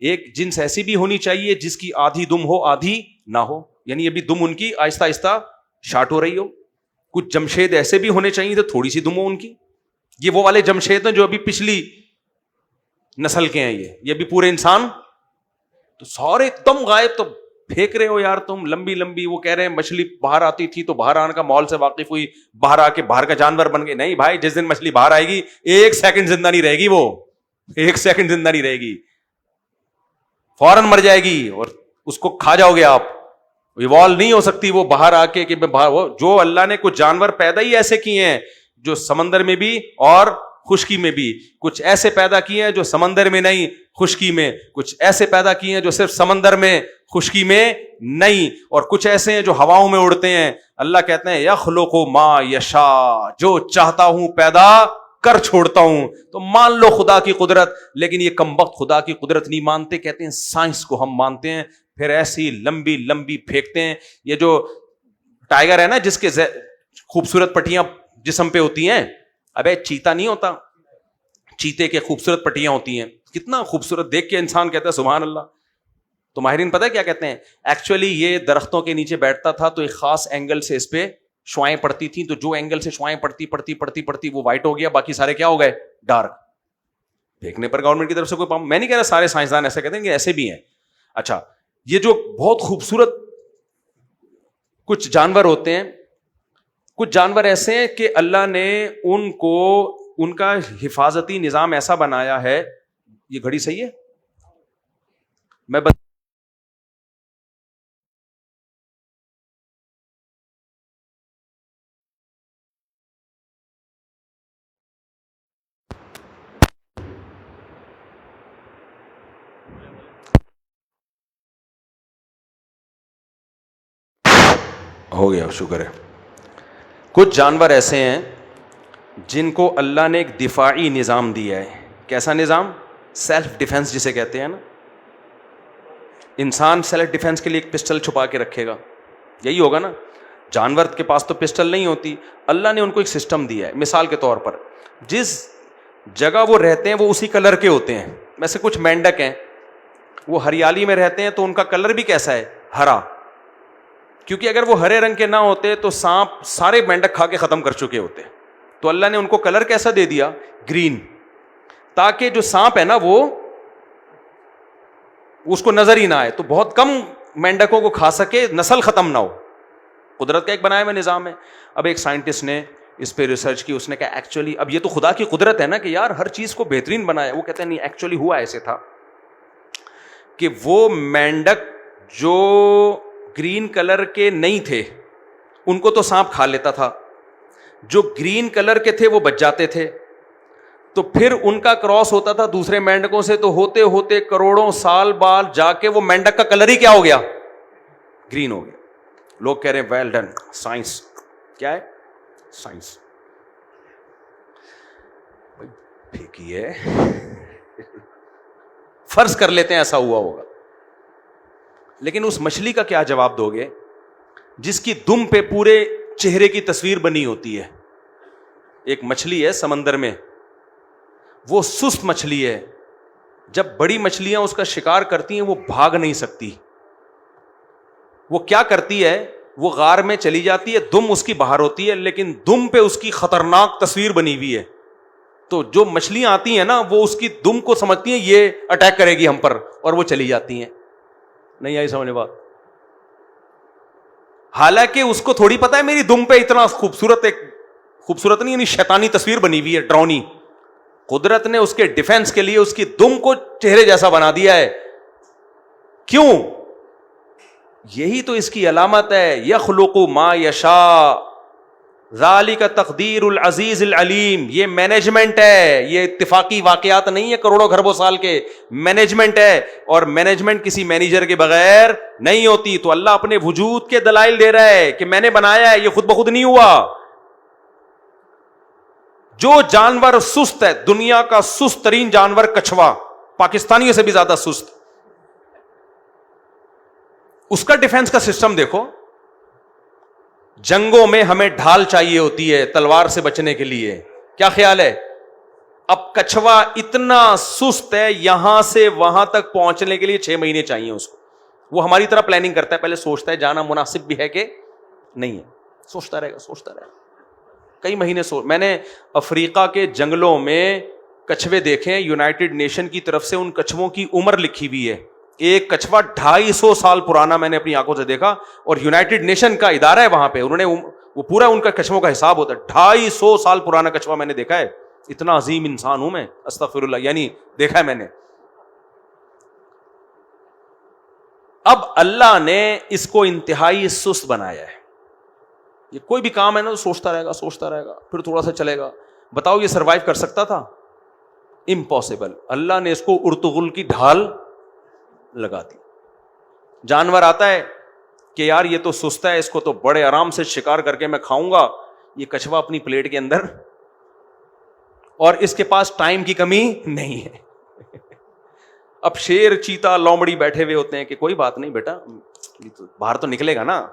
ایک جنس ایسی بھی ہونی چاہیے جس کی آدھی دم ہو آدھی نہ ہو، یعنی ابھی دم ان کی آہستہ آہستہ شارٹ ہو رہی ہو. کچھ جمشید ایسے بھی ہونے چاہیے تو تھوڑی سی دم ہو ان کی. یہ وہ والے جمشید ہیں جو ابھی پچھلی نسل کے ہیں، یہ بھی پورے انسان تو سارے ایک دم غائب. تو پھینک رہے ہو یار تم لمبی لمبی. وہ کہہ رہے ہیں مچھلی باہر آتی تھی تو باہر آنے کا ماحول سے واقف ہوئی، باہر آ کے باہر کا جانور بن گئی. نہیں بھائی، جس دن مچھلی باہر آئے گی 1 سیکنڈ زندہ نہیں رہے گی، وہ 1 سیکنڈ زندہ نہیں رہے گی، فوراً مر جائے گی اور اس کو کھا جاؤ گے آپ. ایوالو نہیں ہو سکتی وہ باہر آ کے کہ باہر. جو اللہ نے کچھ جانور پیدا ہی ایسے کیے ہیں جو سمندر میں بھی اور خشکی میں بھی، کچھ ایسے پیدا کیے ہیں جو سمندر میں نہیں خشکی میں، کچھ ایسے پیدا کیے ہیں جو صرف سمندر میں خشکی میں نہیں، اور کچھ ایسے ہیں جو ہواؤں میں اڑتے ہیں. اللہ کہتے ہیں یخلق ما یشاء، جو چاہتا ہوں پیدا کر چھوڑتا ہوں. تو مان لو خدا کی قدرت، لیکن یہ کمبخت خدا کی قدرت نہیں مانتے. کہتے ہیں سائنس کو ہم مانتے ہیں، پھر ایسی لمبی لمبی پھینکتے ہیں. یہ جو ٹائیگر ہے نا جس کے خوبصورت پٹیاں جسم پہ ہوتی ہیں، ابے چیتا نہیں ہوتا، چیتے کے خوبصورت پٹیاں ہوتی ہیں، کتنا خوبصورت دیکھ کے انسان کہتا ہے سبحان اللہ. تو ماہرین پتہ ہے کیا کہتے ہیں؟ ایکچولی یہ درختوں کے نیچے بیٹھتا تھا تو ایک خاص اینگل سے اس پہ شوائیں پڑتی تھیں، تو جو اینگل سے شوائیں پڑتی وہ وائٹ ہو گیا، باقی سارے کیا ہو گئے؟ ڈارک. پھینکنے پر گورنمنٹ کی طرف سے کوئی میں نہیں کہہ رہا سارے سائنسدان ایسے کہتے ہیں کہ ایسے بھی ہیں. اچھا، یہ جو بہت خوبصورت کچھ جانور ہوتے ہیں، کچھ جانور ایسے ہیں کہ اللہ نے ان کو ان کا حفاظتی نظام ایسا بنایا ہے. یہ گھڑی صحیح ہے؟ میں ہو گیا، شکر ہے. کچھ جانور ایسے ہیں جن کو اللہ نے ایک دفاعی نظام دیا ہے. کیسا نظام؟ سیلف ڈیفenس جسے کہتے ہیں نا. انسان سیلف ڈیفenس کے لیے ایک پسٹل چھپا کے رکھے گا، یہی ہوگا نا. جانور کے پاس تو پسٹل نہیں ہوتی، اللہ نے ان کو ایک سسٹم دیا ہے. مثال کے طور پر جس جگہ وہ رہتے ہیں وہ اسی کلر کے ہوتے ہیں. ویسے کچھ مینڈک ہیں وہ ہریالی میں رہتے ہیں تو ان کا کلر بھی کیسا ہے؟ ہرا. کیونکہ اگر وہ ہرے رنگ کے نہ ہوتے تو سانپ سارے مینڈک کھا کے ختم کر چکے ہوتے. تو اللہ نے ان کو کلر کیسا دے دیا؟ گرین، تاکہ جو سانپ ہے نا وہ اس کو نظر ہی نہ آئے، تو بہت کم مینڈکوں کو کھا سکے، نسل ختم نہ ہو. قدرت کا ایک بنایا ہوا نظام ہے. اب ایک سائنٹسٹ نے اس پہ ریسرچ کی، اس نے کہا ایکچولی اب یہ تو خدا کی قدرت ہے نا کہ یار ہر چیز کو بہترین بنایا. وہ کہتے ہیں نہیں، ایکچولی ہوا ایسے تھا کہ وہ مینڈک جو گرین کلر کے نہیں تھے ان کو تو سانپ کھا لیتا تھا، جو گرین کلر کے تھے وہ بچ جاتے تھے. تو پھر ان کا کراس ہوتا تھا دوسرے مینڈکوں سے، تو ہوتے ہوتے کروڑوں سال بعد جا کے وہ مینڈک کا کلر ہی کیا ہو گیا؟ گرین ہو گیا. لوگ کہہ رہے ہیں ویل ڈن، سائنس. کیا ہے؟ سائنس. پھینکی ہے. فرض کر لیتے ہیں ایسا ہوا ہوگا, لیکن اس مچھلی کا کیا جواب دو گے جس کی دم پہ پورے چہرے کی تصویر بنی ہوتی ہے؟ ایک مچھلی ہے سمندر میں, وہ سست مچھلی ہے, جب بڑی مچھلیاں اس کا شکار کرتی ہیں وہ بھاگ نہیں سکتی. وہ کیا کرتی ہے, وہ غار میں چلی جاتی ہے, دم اس کی باہر ہوتی ہے لیکن دم پہ اس کی خطرناک تصویر بنی ہوئی ہے. تو جو مچھلیاں آتی ہیں نا وہ اس کی دم کو سمجھتی ہیں یہ اٹیک کرے گی ہم پر, اور وہ چلی جاتی ہیں. نہیں آئی سمجھ بات؟ حالانکہ اس کو تھوڑی پتا ہے میری دم پہ اتنا خوبصورت, ایک خوبصورت نہیں یعنی شیطانی تصویر بنی ہوئی ہے, ڈرونی. قدرت نے اس کے ڈیفنس کے لیے اس کی دم کو چہرے جیسا بنا دیا ہے. کیوں؟ یہی تو اس کی علامت ہے, یخلق ما یشاء ذالک تقدیر العزیز العلیم. یہ مینجمنٹ ہے, یہ اتفاقی واقعات نہیں ہے کروڑوں خربوں سال کے, مینجمنٹ ہے. اور مینجمنٹ کسی مینیجر کے بغیر نہیں ہوتی. تو اللہ اپنے وجود کے دلائل دے رہا ہے کہ میں نے بنایا ہے, یہ خود بخود نہیں ہوا. جو جانور سست ہے, دنیا کا سست ترین جانور کچھوا, پاکستانیوں سے بھی زیادہ سست, اس کا ڈیفنس کا سسٹم دیکھو. جنگوں میں ہمیں ڈھال چاہیے ہوتی ہے تلوار سے بچنے کے لیے, کیا خیال ہے؟ اب کچھوا اتنا سست ہے, یہاں سے وہاں تک پہنچنے کے لیے 6 مہینے چاہیے اس کو. وہ ہماری طرح پلاننگ کرتا ہے, پہلے سوچتا ہے جانا مناسب بھی ہے کہ نہیں ہے, سوچتا رہے گا کئی مہینے. میں نے افریقہ کے جنگلوں میں کچھوے دیکھے, یونائٹڈ نیشن کی طرف سے ان کچھووں کی عمر لکھی ہوئی ہے. ایک کچھوا 250 سال پرانا میں نے اپنی آنکھوں سے دیکھا, اور یونائٹڈ نیشن کا ادارہ ہے وہاں پہ, انہوں نے وہ پورا ان کا کچھووں کا حساب ہوتا ہے. 250 سال پرانا کچھوا میں نے دیکھا ہے. اتنا عظیم انسان ہوں میں, استغفر اللہ, یعنی دیکھا ہے میں نے. اب اللہ نے اس کو انتہائی سست بنایا ہے. یہ کوئی بھی کام ہے نا تو سوچتا رہے گا, پھر تھوڑا سا چلے گا. بتاؤ یہ سروائیو کر سکتا تھا؟ امپاسبل. اللہ نے اس کو ارطغرل کی ڈھال لگا دی. جانور آتا ہے کہ یار یہ تو سست ہے, اس کو تو بڑے آرام سے شکار کر کے میں کھاؤں گا. یہ کچھوا اپنی پلیٹ کے اندر, اور اس کے پاس ٹائم کی کمی نہیں ہے. اب شیر, چیتا, لومڑی بیٹھے ہوئے ہوتے ہیں کہ کوئی بات نہیں بیٹا, باہر تو نکلے گا نا.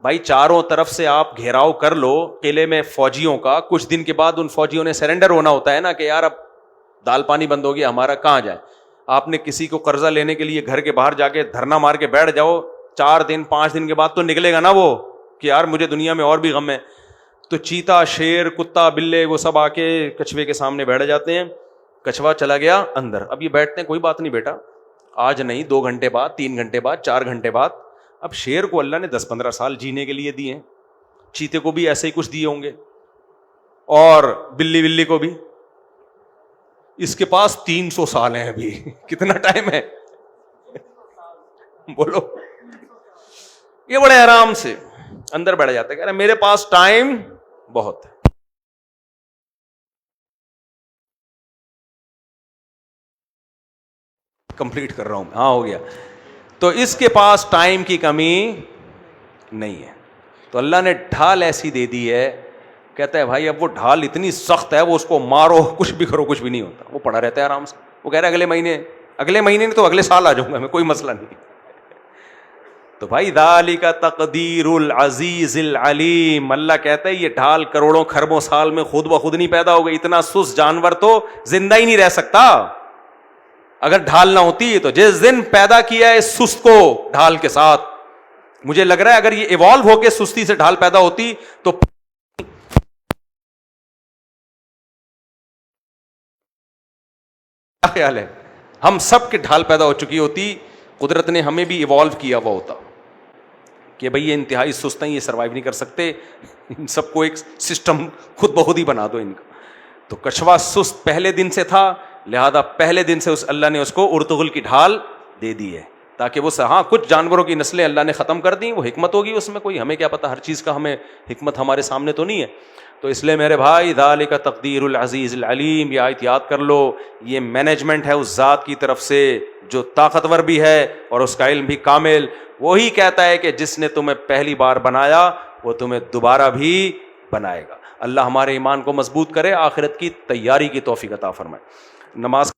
بھائی چاروں طرف سے آپ گھیراؤ کر لو قلعے میں فوجیوں کا, کچھ دن کے بعد ان فوجیوں نے سرنڈر ہونا ہوتا ہے نا کہ یار اب دال پانی بند ہو گیا ہمارا, کہاں جائے. آپ نے کسی کو قرضہ لینے کے لیے گھر کے باہر جا کے دھرنا مار کے بیٹھ جاؤ, 4 دن 5 دن کے بعد تو نکلے گا نا وہ کہ یار مجھے دنیا میں اور بھی غم ہے. تو چیتا, شیر, کتا, بلے وہ سب آ کے کچھوے کے سامنے بیٹھ جاتے ہیں. کچھوا چلا گیا اندر. اب یہ بیٹھتے ہیں, کوئی بات نہیں بیٹا, آج نہیں 2 گھنٹے بعد, 3 گھنٹے بعد, 4 گھنٹے بعد. اب شیر کو اللہ نے 10-15 سال جینے کے لیے دیے ہیں, چیتے کو بھی ایسے ہی کچھ دیے ہوں گے, اور بلی کو بھی. اس کے پاس 300 سال ہیں ابھی. کتنا ٹائم ہے بولو. یہ بڑے آرام سے اندر بیٹھ جاتا ہے, کہہ رہا میرے پاس ٹائم بہت ہے. کمپلیٹ کر رہا ہوں, ہاں ہو گیا. تو اس کے پاس ٹائم کی کمی نہیں ہے. تو اللہ نے ڈھال ایسی دے دی ہے, کہتا ہے بھائی اب وہ ڈھال اتنی سخت ہے, وہ اس کو مارو کچھ بھی کرو کچھ بھی نہیں ہوتا, وہ پڑا رہتا ہے آرام سے. وہ کہہ رہا ہے اگلے مہینے نہیں تو اگلے سال آ جاؤں گا میں, کوئی مسئلہ نہیں. تو بھائی ذالک تقدیر العزیز العلیم. اللہ کہتا ہے یہ ڈھال کروڑوں خربوں سال میں خود بخود نہیں پیدا ہو گئی. اتنا سست جانور تو زندہ ہی نہیں رہ سکتا اگر ڈھال نہ ہوتی. تو جس دن پیدا کیا ہے سست کو ڈھال کے ساتھ, مجھے لگ رہا ہے اگر یہ ایوالو ہو کے سستی سے ڈھال پیدا ہوتی تو کیا خیال ہے, ہم سب کے ڈھال پیدا ہو چکی ہوتی. قدرت نے ہمیں بھی ایوالو کیا ہوا ہوتا کہ بھئی یہ انتہائی سست ہیں, یہ سروائیو نہیں کر سکتے, ان سب کو ایک سسٹم خود بخود ہی بنا دو ان کا. تو کچھوا سست پہلے دن سے تھا, لہذا پہلے دن سے اللہ نے اس کو ارطغرل کی ڈھال دے دی ہے تاکہ وہ ہاں کچھ جانوروں کی نسلیں اللہ نے ختم کر دی, وہ حکمت ہوگی اس میں, کوئی ہمیں کیا پتا, ہر چیز کا ہمیں حکمت ہمارے سامنے تو نہیں ہے. تو اس لیے میرے بھائی ذالک تقدیر العزیز العلیم, یہ آیت یاد کر لو. یہ مینجمنٹ ہے اس ذات کی طرف سے جو طاقتور بھی ہے اور اس کا علم بھی کامل. وہی کہتا ہے کہ جس نے تمہیں پہلی بار بنایا وہ تمہیں دوبارہ بھی بنائے گا. اللہ ہمارے ایمان کو مضبوط کرے, آخرت کی تیاری کی توفیق عطا فرمائے. نماز